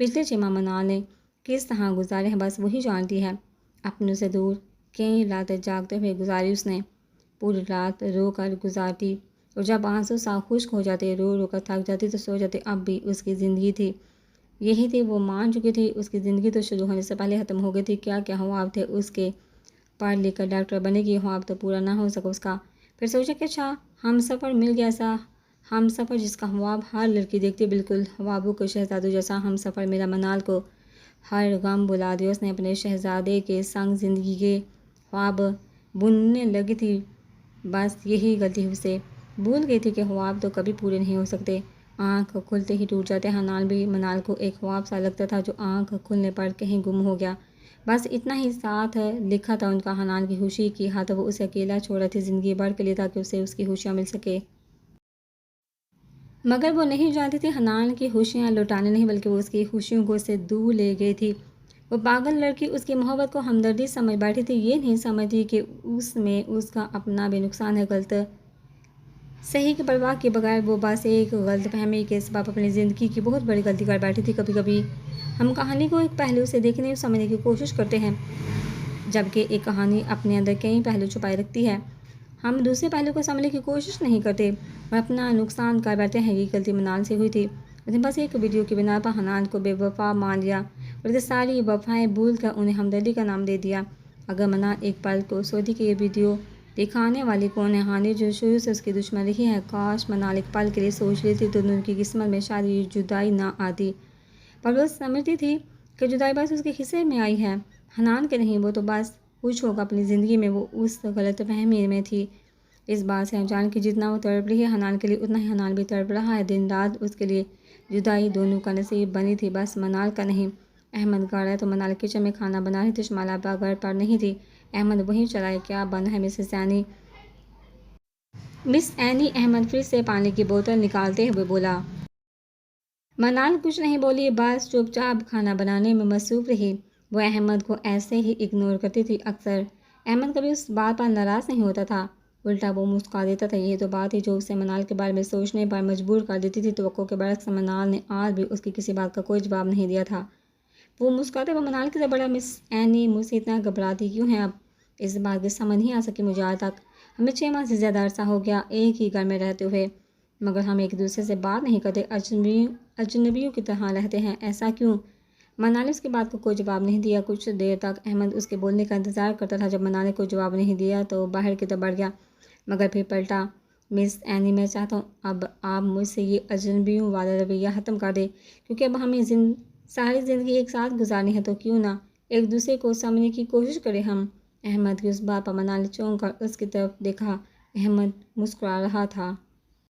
पिछले 6 माह मनाल ने किस तरह गुजारे हैं बस वही जानती है। अपनों से दूर कई रातें जागते हुए गुजारी उसने। पूरी रात रो कर गुजारती और जब आंसू सा खुश्क हो जाते, रो रो कर थक जाती तो सो जाते। अब भी उसकी ज़िंदगी थी, यही थी, वो मान चुकी थी। उसकी ज़िंदगी तो शुरू होने से पहले ख़त्म हो गई थी। क्या क्या ख्वाब थे उसके, पढ़ लिख कर डॉक्टर बनेगी, ख्वाब तो पूरा ना हो सका उसका। फिर सोचा कि अच्छा हम सफ़र मिल गया, ऐसा हम सफ़र जिसका ख्वाब हर लड़की देखती, बिल्कुल ख्वाबों के शहजादों जैसा हम सफ़र मेरा। मनाल को हर गम बुला दिया उसने अपने शहजादे के संग ज़िंदगी के ख्वाब बुनने लगी थी। बस यही गलती उसे, भूल गई थी कि ख्वाब तो कभी पूरे नहीं हो सकते, आँख खुलते ही टूट जाते। हनान भी मनाल को एक ख्वाब सा लगता था जो आँख खुलने पर कहीं गुम हो गया। बस इतना ही साथ लिखा था उनका हनान की खुशी की हाथ। वो उसे अकेला छोड़ रही थी ज़िंदगी भर के लिए ताकि उसे उसकी खुशियाँ मिल सके। मगर वो नहीं जानती थी हनान की खुशियाँ लौटाने नहीं बल्कि वो उसकी खुशियों को उससे दूर ले गई थी। वो पागल लड़की उसकी मोहब्बत को हमदर्दी समझ बैठी थी, ये नहीं समझती कि उसमें उसका अपना भी नुकसान है। गलत सही की परवाह के बगैर वो बस एक गलतफहमी के सबब अपनी ज़िंदगी की बहुत बड़ी गलती कर बैठी थी। कभी कभी हम कहानी को एक पहलू से देखने और समझने की कोशिश करते हैं, जबकि एक कहानी अपने अंदर कई पहलू छुपाए रखती है। हम दूसरे पहलू को समझने की कोशिश नहीं करते और अपना नुकसान कर बैठते हैं। ये गलती मनाल से हुई थी। उसने बस एक वीडियो की बिना पर हनान को बेवफा मान लिया और उसकी सारी वफाएं भूल कर उन्हें हमदर्दी का नाम दे दिया। अगर मनाल एक पल को सोची कि ये वीडियो दिखाने वाली कौन है, हानि जो शुरू से उसकी दुश्मन रही है। काश मनाल एक पल के लिए सोच लेती तो उनकी किस्मत में शायद ये जुदाई ना आती। पर वो समझती थी कि जुदाई बस उसके हिस्से में आई है, हनान के नहीं। वो तो बस खुश होगा अपनी ज़िंदगी में, वो उस गलत फहमी में थी। इस बात से अनजान कि जितना वो तड़प रही है हनान के लिए उतना ही हनान भी तड़प रहा है। दिन रात उसके लिए जुदाई दोनों का नसीब बनी थी, बस मनाल का नहीं। अहमद गाड़ा तो मनाल किचन में खाना बना रही थी, शुमाला घर पर नहीं थी। अहमद वहीं चलाए, क्या बंद है मिस एनी अहमद फ्रिज से पानी की बोतल निकालते हुए बोला। मनाल कुछ नहीं बोली, बस चुपचाप खाना बनाने में मसरूफ़ रही। वह अहमद को ऐसे ही इग्नोर करती थी। अक्सर अहमद कभी उस बात पर नाराज़ नहीं होता था, उल्टा वो मुस्कुरा देता था। यही तो बात थी जो उसे मनाल के बारे में सोचने पर मजबूर कर देती थी। तवक्को के बरक्स मनाल ने आज भी उसकी किसी बात का कोई जवाब नहीं दिया था। वो मुस्कुराते हुए मनाल की तरफ बढ़ा। मिस एनी, मुझसे इतना घबराती क्यों हैं आप? इस बात की समझ नहीं आ सकी मुझे आज तक। हमें 6 माह से ज़्यादा अरसा हो गया एक ही घर में रहते हुए, मगर हम एक दूसरे से बात नहीं करते, अजनबियों की तरह रहते हैं। ऐसा क्यों? मन्ना ने उसकी बात को कोई जवाब नहीं दिया। कुछ देर तक अहमद उसके बोलने का इंतज़ार करता था। जब मन्ना ने कोई जवाब नहीं दिया तो बाहर की तरफ बढ़ गया, मगर फिर पलटा। मिस एनी, मैं चाहता हूँ अब आप मुझसे ये अजनबियों वाला रवैया ख़त्म कर दे, क्योंकि अब हमें सारी ज़िंदगी एक साथ गुजारनी है, तो क्यों ना एक दूसरे को समझने की कोशिश करें हम। अहमद की उस बात पर मन्ना ने चौंक कर उसकी तरफ देखा। अहमद मुस्कुरा रहा था।